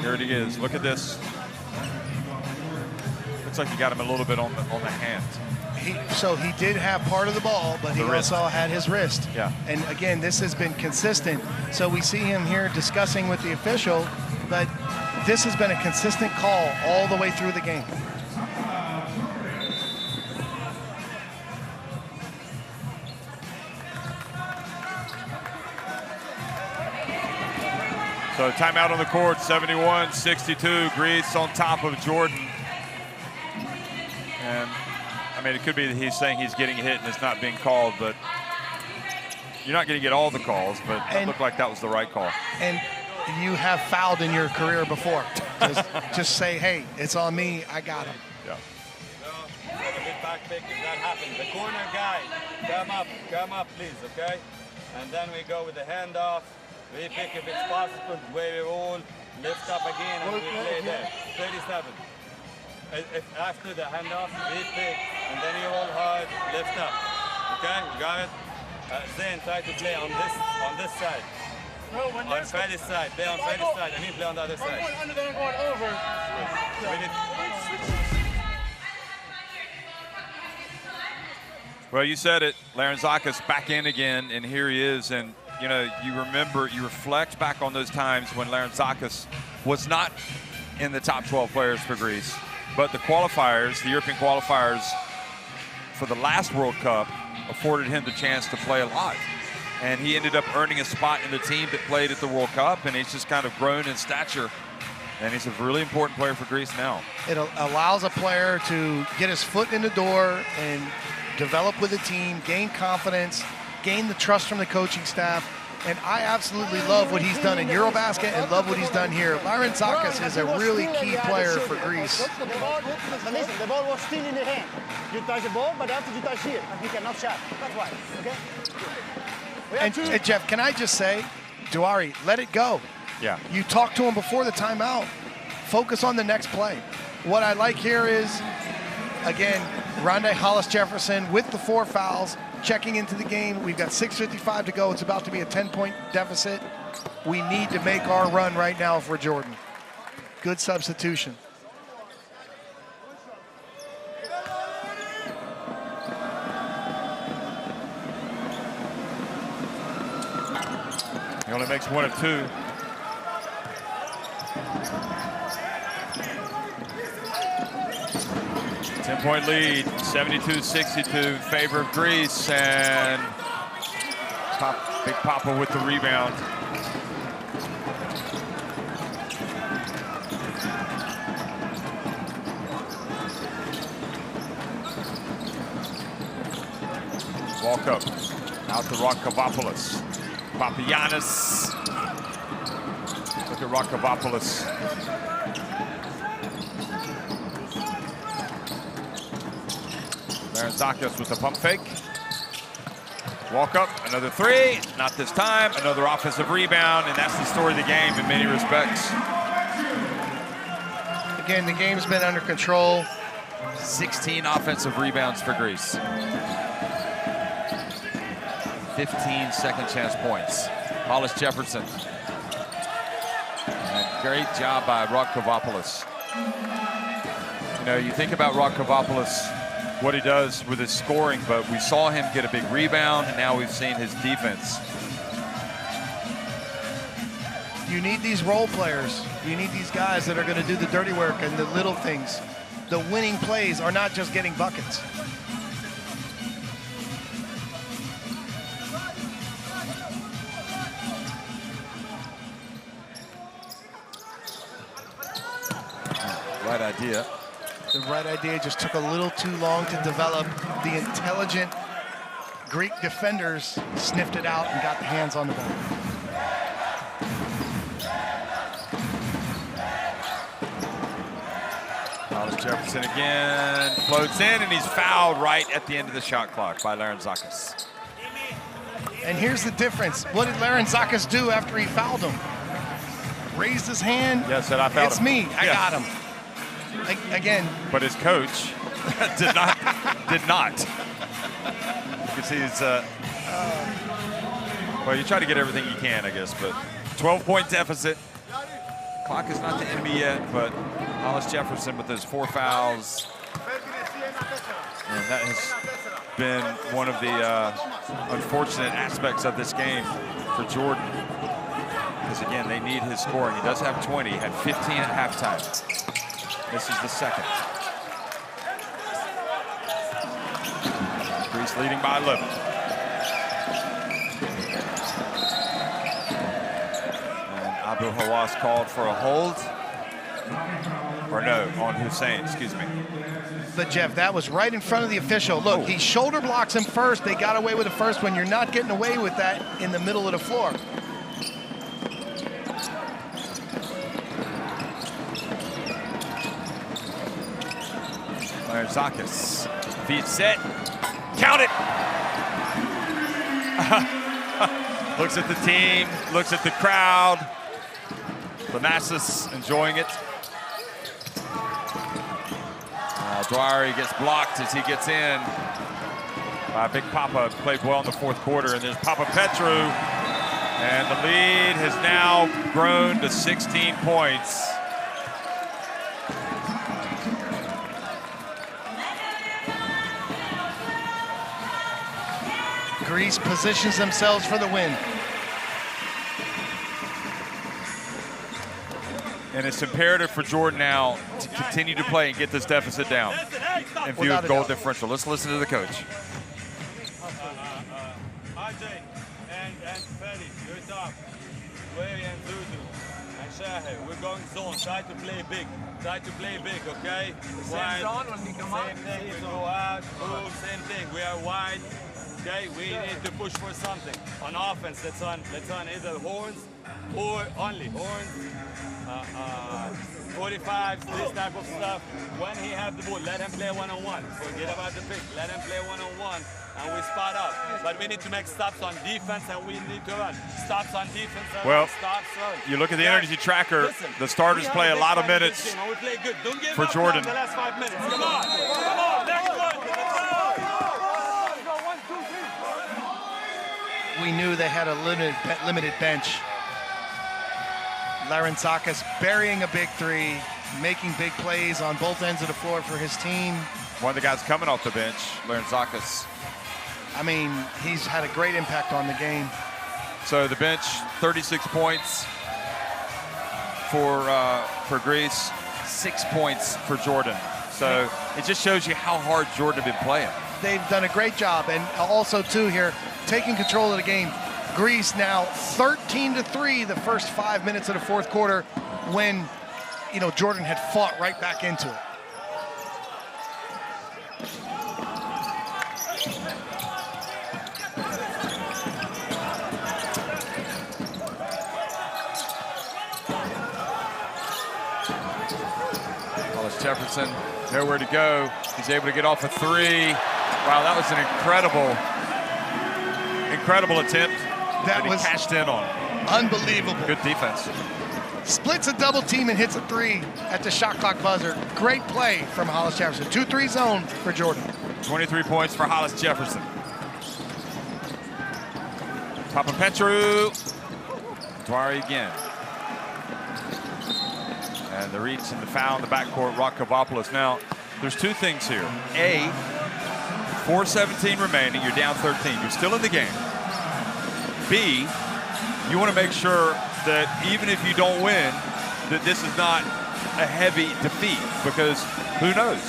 Here it is. Look at this. Looks like he got him a little bit on the hand. So he did have part of the ball, but he also had his wrist. Yeah. And again, this has been consistent. So we see him here discussing with the official, but this has been a consistent call all the way through the game. So timeout on the court, 71-62. Greece on top of Jordan. And I mean, it could be that he's saying he's getting hit and it's not being called, but you're not going to get all the calls, but it looked like that was the right call. And you have fouled in your career before. Just say, hey, it's on me, I got him. Yeah. A big back pick if that happens. The corner guy, come up, please, okay? And then we go with the handoff. We pick if it's possible, where we roll, lift up again, and we play there. 37. If after the handoff, we pick, and then you roll hard, lift up. Okay, you got it? Then try to play on this side. No, when on Freddy's side, play on Freddy's side, and he play on the other side. Going under there and going over. Well, you said it. Larenzakis back in again, and here he is. And you know, you reflect back on those times when Larenzakis was not in the top 12 players for Greece, but the qualifiers, the European qualifiers for the last World Cup afforded him the chance to play a lot. And he ended up earning a spot in the team that played at the World Cup, and he's just kind of grown in stature. And he's a really important player for Greece now. It allows a player to get his foot in the door and develop with the team, gain confidence, gain the trust from the coaching staff. And I absolutely love what he's done in Eurobasket and love what he's done here. Larenzakis is a really key player for Greece. But listen, the ball was still in the hand. You touch the ball, but after you touch here, and he cannot shot. That's why, okay? And Jeff, can I just say, Duari, let it go. Yeah. You talked to him before the timeout. Focus on the next play. What I like here is, again, Rondae Hollis-Jefferson with the 4 fouls, checking into the game. We've got 6:55 to go. It's about to be a 10-point deficit. We need to make our run right now for Jordan. Good substitution. He only makes 1 of 2. Ten-point lead, 72-62 in favor of Greece, and Big Papa with the rebound. Walk up, out to Rock Kavopoulos. Papagiannis. Look at Rock Kavopoulos. Larenzakis with the pump fake. Walk up, another 3. Not this time. Another offensive rebound, and that's the story of the game in many respects. Again, the game's been under control. 16 offensive rebounds for Greece. 15 second chance points. Hollis-Jefferson. And great job by Rock Kavopoulos. know, you think about Rakavopoulos, what he does with his scoring, but we saw him get a big rebound, and now we've seen his defense. You need these role players. You need these guys that are going to do the dirty work and the little things. The winning plays are not just getting buckets. Right idea. The right idea just took a little too long to develop. The intelligent Greek defenders sniffed it out and got the hands on the ball. Hollis Jefferson again, floats in, and he's fouled right at the end of the shot clock by Larentzakis. And here's the difference. What did Larentzakis do after he fouled him? Raised his hand. Yeah, said I fouled him. It's me. I got him. Again. But his coach did not. You can see his. Well, you try to get everything you can, I guess. But 12-point deficit. Clock is not the enemy yet, but Hollis Jefferson with those 4 fouls. And that has been one of the unfortunate aspects of this game for Jordan. Because again, they need his scoring. He does have 20. He had 15 at halftime. This is the second. Greece leading by 11. And Abu Hawass called for a hold. Or no, on Hussein, excuse me. But Jeff, that was right in front of the official. Look, he shoulder blocks him first. They got away with the first one. You're not getting away with that in the middle of the floor. Larentzakis, feet set, count it. Looks at the team, looks at the crowd. Thanasis enjoying it. Dwyer gets blocked as he gets in by Big Papa. Played well in the fourth quarter, and there's Papa Petru. And the lead has now grown to 16 points. Greece positions themselves for the win. And it's imperative for Jordan now to continue to play and get this deficit down in view of goal differential. Let's listen to the coach. RJ and Freddy, you're top. Wei and Zuzu and Shahe, we're going zone. Try to play big. Try to play big, okay? Wide. Same thing, we go out, move, same thing. We are wide. Okay, we need to push for something. On offense, let's on either horns or only horns, 45s, this type of stuff. When he has the ball, let him play one-on-one. Forget about the pick. Let him play one-on-one, and we spot up. But we need to make stops on defense, and we need to run. Stops on defense, and well, stops run. You look at the energy tracker, the starters play a lot of minutes for Jordan. The last 5 minutes. Come on, next one. We knew they had a limited bench. Larentzakis burying a big three, making big plays on both ends of the floor for his team. One of the guys coming off the bench, Larentzakis. I mean, he's had a great impact on the game. So the bench, 36 points for Greece, 6 points for Jordan. So it just shows you how hard Jordan had been playing. They've done a great job, and also too here, taking control of the game. Greece now 13-3 the first 5 minutes of the fourth quarter, when Jordan had fought right back into it. Hollis Jefferson, nowhere to go. He's able to get off a three. Wow, that was an incredible attempt. That he was cashed in on. Unbelievable. Good defense. Splits a double team and hits a three at the shot clock buzzer. Great play from Hollis Jefferson. 2-3 zone for Jordan. 23 points for Hollis Jefferson. Papa Petru. Dwyer again. And the reach and the foul in the backcourt, Rakavopoulos. Now, there's two things here. A, 4:17 remaining, you're down 13. You're still in the game. B, you want to make sure that even if you don't win, that this is not a heavy defeat, because who knows?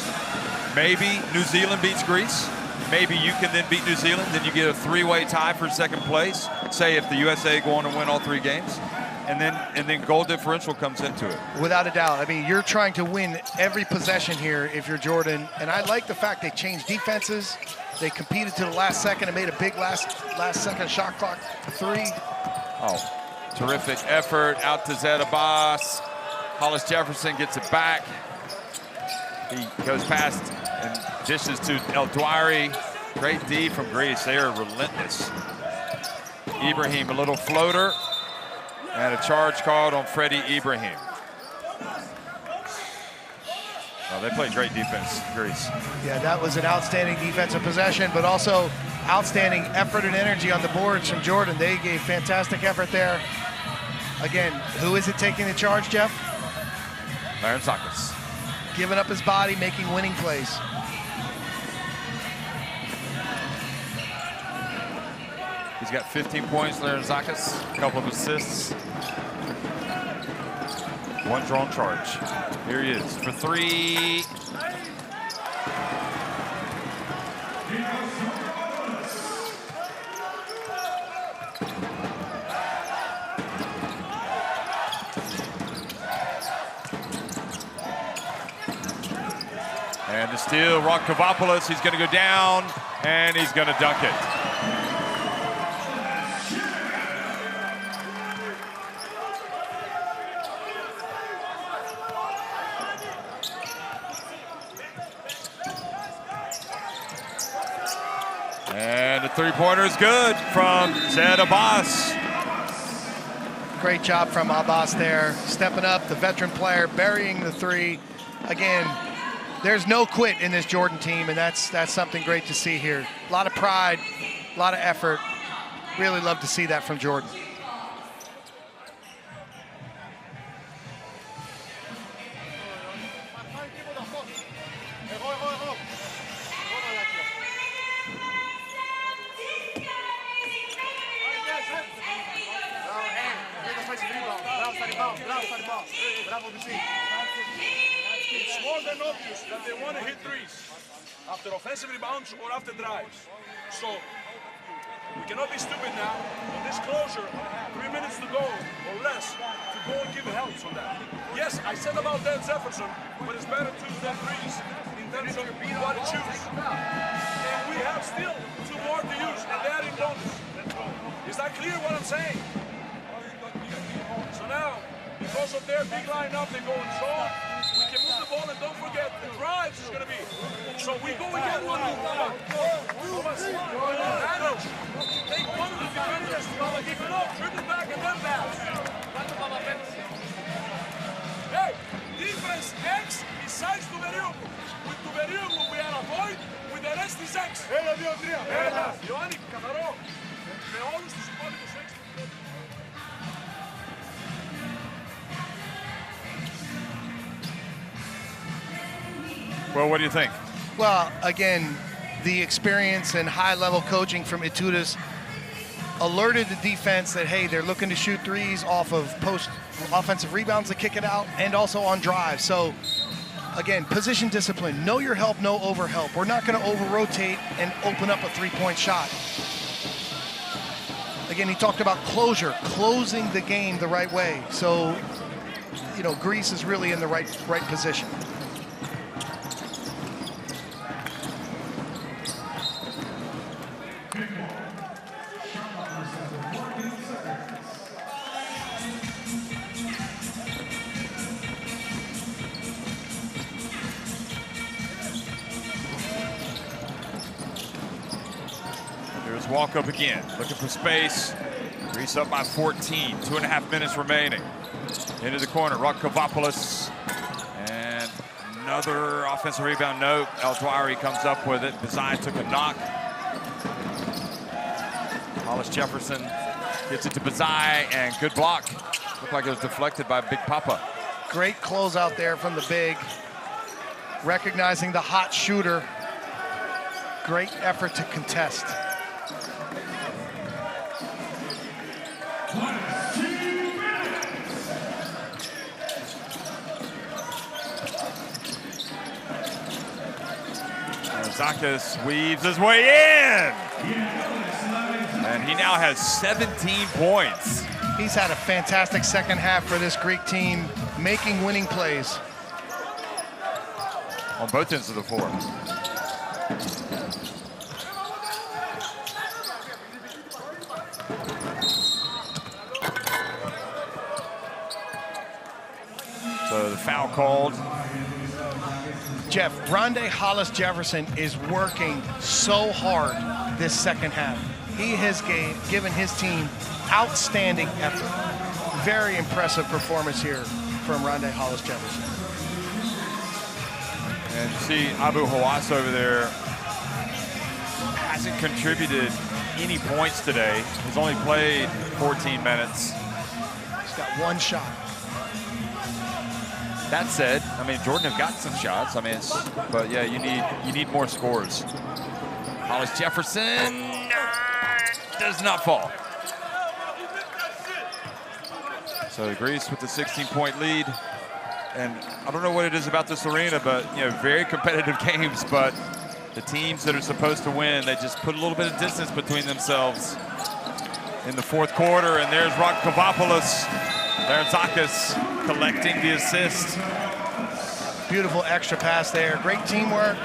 Maybe New Zealand beats Greece. Maybe you can then beat New Zealand, then you get a three-way tie for second place. Say if the USA go on to win all 3 games, and then goal differential comes into it. Without a doubt. I mean, you're trying to win every possession here if you're Jordan, and I like the fact they changed defenses. They competed to the last second and made a big last second shot clock 3. Oh, terrific effort out to Zed Abbas. Hollis Jefferson gets it back. He goes past and dishes to El Douairi. Great D from Greece. They are relentless. Ibrahim, a little floater, and a charge called on Freddie Ibrahim. Well, they play great defense, Greece. Yeah, that was an outstanding defensive possession, but also outstanding effort and energy on the boards from Jordan. They gave fantastic effort there. Again, who is it taking the charge, Jeff? Larentzakis. Giving up his body, making winning plays. He's got 15 points, Larentzakis, a couple of assists. 1 drawn charge. Here he is for 3. And the steal, Rock Kavopoulos, he's going to go down, and he's going to dunk it. And the three-pointer is good from Zed Abbas. Great job from Abbas there, stepping up, the veteran player, burying the 3. Again, there's no quit in this Jordan team, and that's something great to see here. A lot of pride, a lot of effort. Really love to see that from Jordan. It's more than obvious that they want to hit threes after offensive rebounds or after drives. So we cannot be stupid now. On this closure, 3 minutes to go or less to go and give help on that. Yes, I said about Dan Jefferson, but it's better to than threes in terms of what to choose. And we have still 2 more to use, and they are in bonus. Is that clear what I'm saying? So now, because of their big lineup, they're going short. We can move the ball, and don't forget, the drives is going to be. So we go and get one. Advantage. Take one of the defenders, keep it up, triple back, and then pass. Hey, defense X besides Tuveriuku. With Tuveriuku, we are a void. With the rest is X. Έλα, 2-3. Έλα. Ιωάννη, καθαρό. Με όλους τους υπόλοιπους X. Well, what do you think? Well, again, the experience and high-level coaching from Itudas alerted the defense that, hey, they're looking to shoot threes off of post offensive rebounds to kick it out and also on drives. So, again, position discipline. Know your help, no over-help. We're not going to over-rotate and open up a three-point shot. Again, he talked about closure, closing the game the right way. So, you know, Greece is really in the right position. Walk up again, looking for space. Greece up by 14, 2.5 minutes remaining. Into the corner, Rock Kavopoulos. And another offensive rebound, no. El Douairi comes up with it. Bazai took a knock. Hollis Jefferson gets it to Bazai, and good block. Looked like it was deflected by Big Papa. Great close out there from the big. recognizing the hot shooter. Great effort to contest. Zakis weaves his way in. And he now has 17 points. He's had a fantastic second half for this Greek team, making winning plays. On both ends of the floor. So the foul called. Jeff, Rondé Hollis Jefferson is working so hard this second half. He has given his team outstanding effort. Very impressive performance here from Rondé Hollis Jefferson. And you see Abu Hawass over there hasn't contributed any points today. He's only played 14 minutes. He's got one shot. That said, I mean, Jordan have got some shots. I mean, but yeah, you need more scores. Hollis Jefferson does not fall. So Greece with the 16-point lead. And I don't know what it is about this arena, but very competitive games. But the teams that are supposed to win, they just put a little bit of distance between themselves in the fourth quarter. And there's Rockavopoulos. There's Zakis collecting the assist. Beautiful extra pass there. Great teamwork.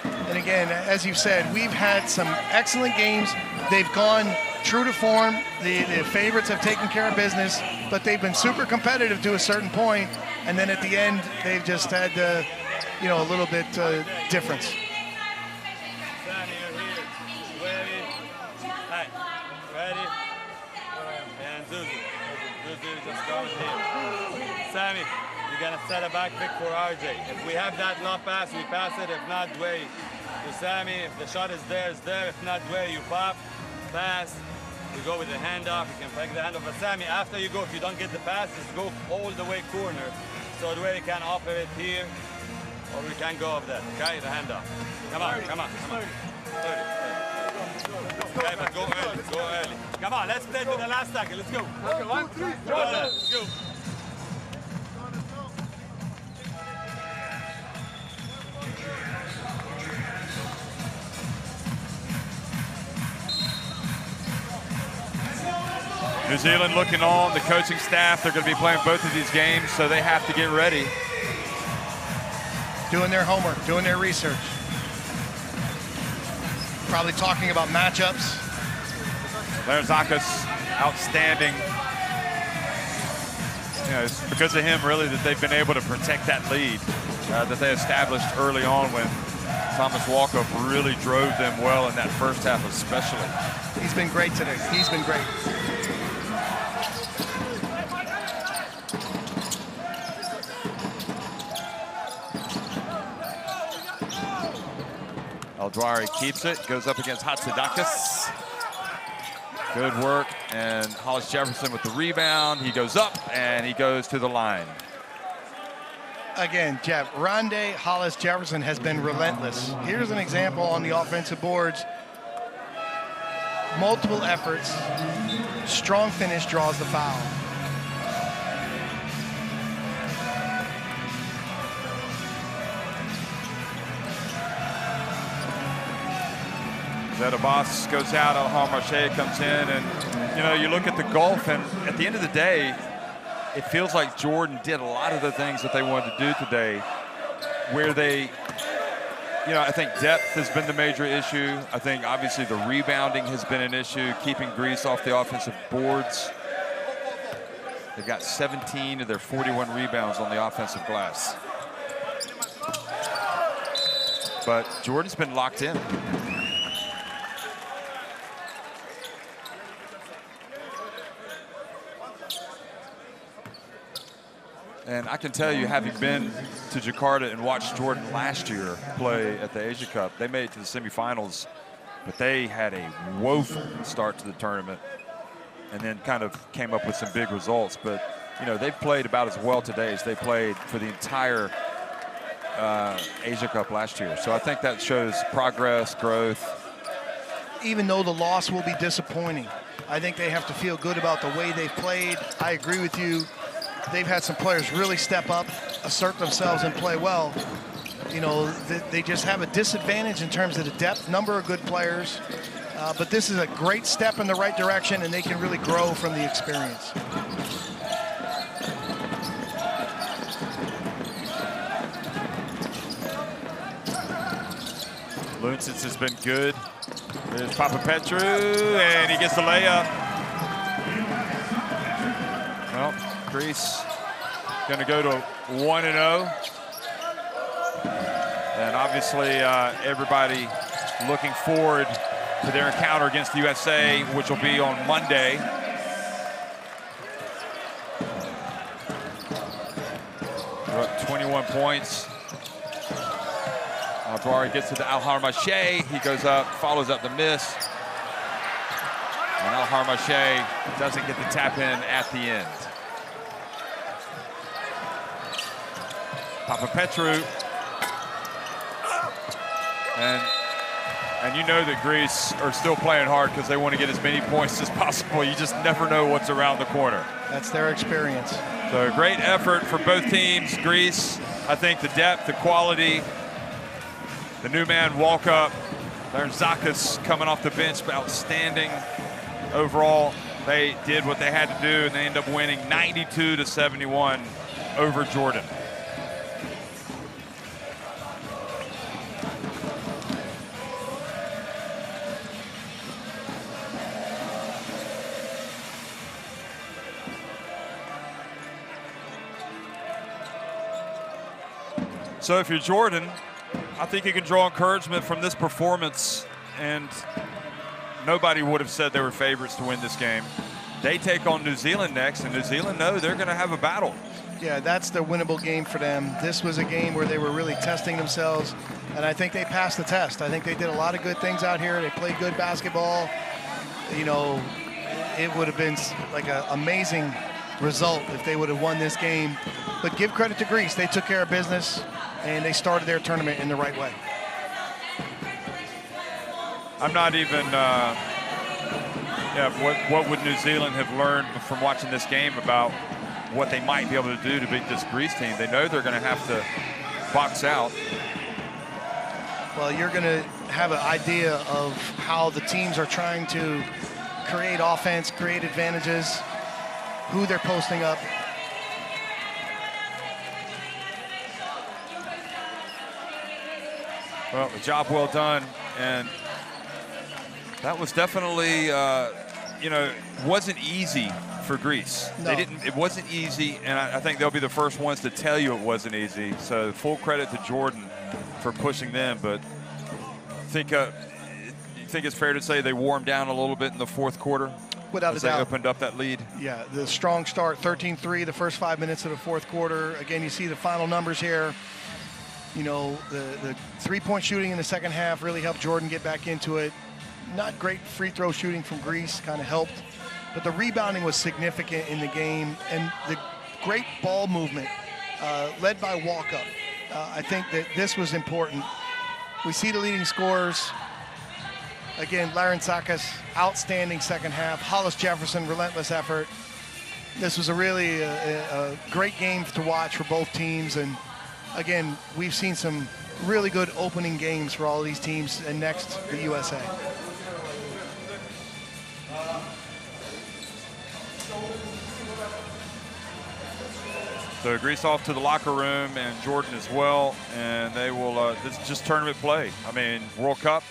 And again, as you've said, we've had some excellent games. They've gone true to form. The favorites have taken care of business, but they've been super competitive to a certain point. And then at the end, they've just had, a little bit difference. Sammy, you're gonna set a back pick for RJ. If we have that lob pass, we pass it. If not, Dwayne to Sammy. If the shot is there, it's there. If not, Dwayne, you pop, pass. You go with the handoff. You can break the handoff. But Sammy, after you go, if you don't get the pass, just go all the way corner. So Dwayne can operate here, or we can go up that. Okay, the handoff. Come on, come on, come on. 30. Okay, but go early, go early. Come on, let's play to the last tackle. Let's go. Okay, 1, 2, 3, let's go. New Zealand looking on, the coaching staff, they're going to be playing both of these games, so they have to get ready. Doing their homework, doing their research. Probably talking about matchups. There's Zakis, outstanding. It's because of him, really, that they've been able to protect that lead that they established early on when Thomas Walkup really drove them well in that first half especially. He's been great today. He's been great. Eldwari keeps it, goes up against Hatzidakis. Good work, and Hollis Jefferson with the rebound. He goes up, and he goes to the line. Again, Jeff, Rondé Hollis Jefferson has been relentless. Here's an example on the offensive boards. Multiple efforts, strong finish draws the foul. Zedabas goes out, Alham Marche comes in, and you look at the gulf, and at the end of the day, it feels like Jordan did a lot of the things that they wanted to do today, where they, I think depth has been the major issue. I think obviously the rebounding has been an issue, keeping Greece off the offensive boards. They've got 17 of their 41 rebounds on the offensive glass. But Jordan's been locked in. And I can tell you, having been to Jakarta and watched Jordan last year play at the Asia Cup, they made it to the semifinals, but they had a woeful start to the tournament and then kind of came up with some big results. But, they've played about as well today as they played for the entire Asia Cup last year. So I think that shows progress, growth. Even though the loss will be disappointing, I think they have to feel good about the way they've played. I agree with you. They've had some players really step up, assert themselves, and play well. You know, they just have a disadvantage in terms of the depth, number of good players. But this is a great step in the right direction, and they can really grow from the experience. Luncic has been good. There's Papapetru, and he gets the layup. Well, Greece going to go to 1-0. And obviously, everybody looking forward to their encounter against the USA, which will be on Monday. We're up 21 points. Bari gets to the Al-Harmache. He goes up, follows up the miss. And Al-Harmache doesn't get the tap in at the end. Papapetru. And you know that Greece are still playing hard because they want to get as many points as possible. You just never know what's around the corner. That's their experience. So great effort for both teams. Greece, I think the depth, the quality, the new man walk up. There's Zakis coming off the bench, outstanding overall. They did what they had to do, and they end up winning 92-71 over Jordan. So if you're Jordan, I think you can draw encouragement from this performance, and nobody would have said they were favorites to win this game. They take on New Zealand next, and New Zealand know they're going to have a battle. Yeah, that's the winnable game for them. This was a game where they were really testing themselves, and I think they passed the test. I think they did a lot of good things out here. They played good basketball. You know, it would have been like an amazing result if they would have won this game. But give credit to Greece. They took care of business, and they started their tournament in the right way. I'm not even, what would New Zealand have learned from watching this game about what they might be able to do to beat this Greece team? They know they're going to have to box out. Well, you're going to have an idea of how the teams are trying to create offense, create advantages, who they're posting up. Well, a job well done, and that was definitely, wasn't easy for Greece. No. It wasn't easy, and I think they'll be the first ones to tell you it wasn't easy. So full credit to Jordan for pushing them, but I think it's fair to say they warmed down a little bit in the fourth quarter. Without a doubt. They opened up that lead. Yeah, the strong start, 13-3, the first 5 minutes of the fourth quarter. Again, you see the final numbers here. You know, the three-point shooting in the second half really helped Jordan get back into it. Not great free throw shooting from Greece, kind of helped. But the rebounding was significant in the game. And the great ball movement led by walk-up. I think that this was important. We see the leading scorers. Again, Larentzakis, outstanding second half. Hollis Jefferson, relentless effort. This was a really a great game to watch for both teams. And again, we've seen some really good opening games for all these teams, and next, the USA. So Greece off to the locker room, and Jordan as well, and they will, this is just tournament play. I mean, World Cup,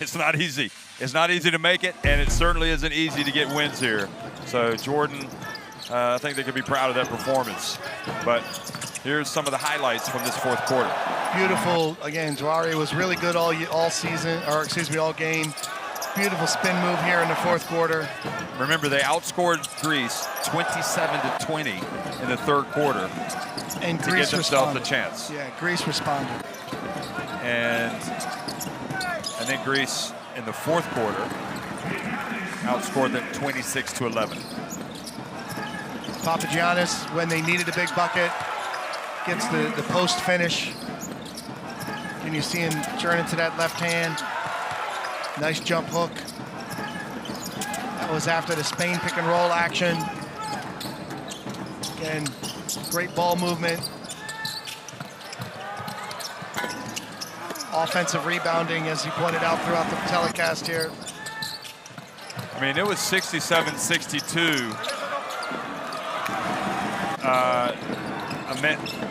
it's not easy. It's not easy to make it, and it certainly isn't easy to get wins here. So Jordan, I think they could be proud of that performance. But here's some of the highlights from this fourth quarter. Beautiful, again, Dwari was really good all season, or excuse me, all game. Beautiful spin move here in the fourth quarter. Remember, they outscored Greece 27-20 in the third quarter and to Greece get themselves responded. a chance. Yeah, Greece responded. And then Greece in the fourth quarter outscored them 26-11. Papagiannis, when they needed a big bucket, gets the post finish. And you see him turn into that left hand. Nice jump hook. That was after the Spain pick and roll action. Again, great ball movement. Offensive rebounding, as you pointed out throughout the telecast here. I mean, it was 67-62.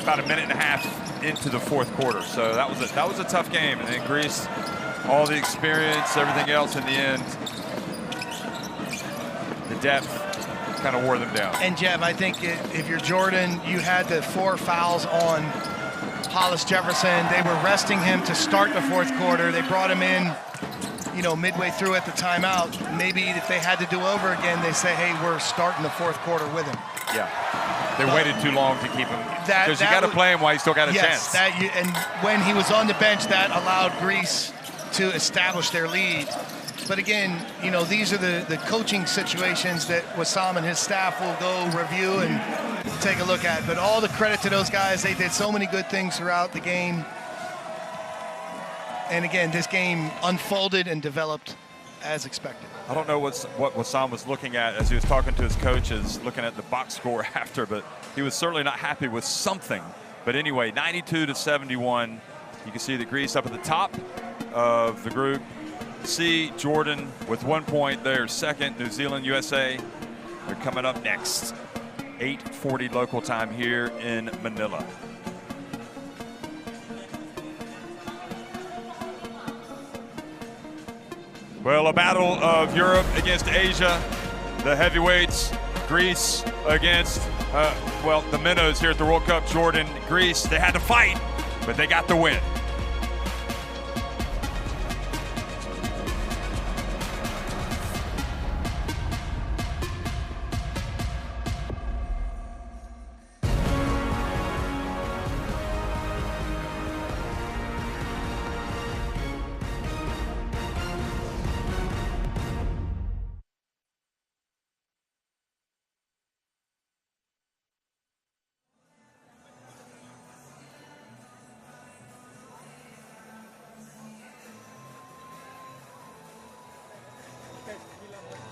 About a minute and a half into the fourth quarter. So that was a tough game. And then Greece, all the experience, everything else in the end, the depth kind of wore them down. And Jeb, I think if you're Jordan, you had the 4 fouls on Hollis Jefferson. They were resting him to start the fourth quarter. They brought him in, you know, midway through at the timeout. Maybe if they had to do over again, they say, hey, we're starting the fourth quarter with him. Yeah. They waited too long to keep him. Because you got to play him while you still got a chance. And when he was on the bench, that allowed Greece to establish their lead. But again, you know, these are the coaching situations that Wissam and his staff will go review and take a look at. But all the credit to those guys. They did so many good things throughout the game. And again, this game unfolded and developed as expected. I don't know what Wissam was looking at as he was talking to his coaches, looking at the box score after, but he was certainly not happy with something. But anyway, 92-71. You can see the Greece up at the top of the group. See Jordan with 1 point there, second. New Zealand, USA, they're coming up next. 8:40 local time here in Manila. Well, a battle of Europe against Asia. The heavyweights, Greece against, well, the minnows here at the World Cup. Jordan, Greece, they had to fight, but they got the win.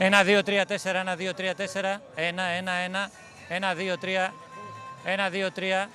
Ένα, 2, 3, 4, 1, 2, 3, 4, 1, 1, 1, 1, 2, 3, 1, 2, 3,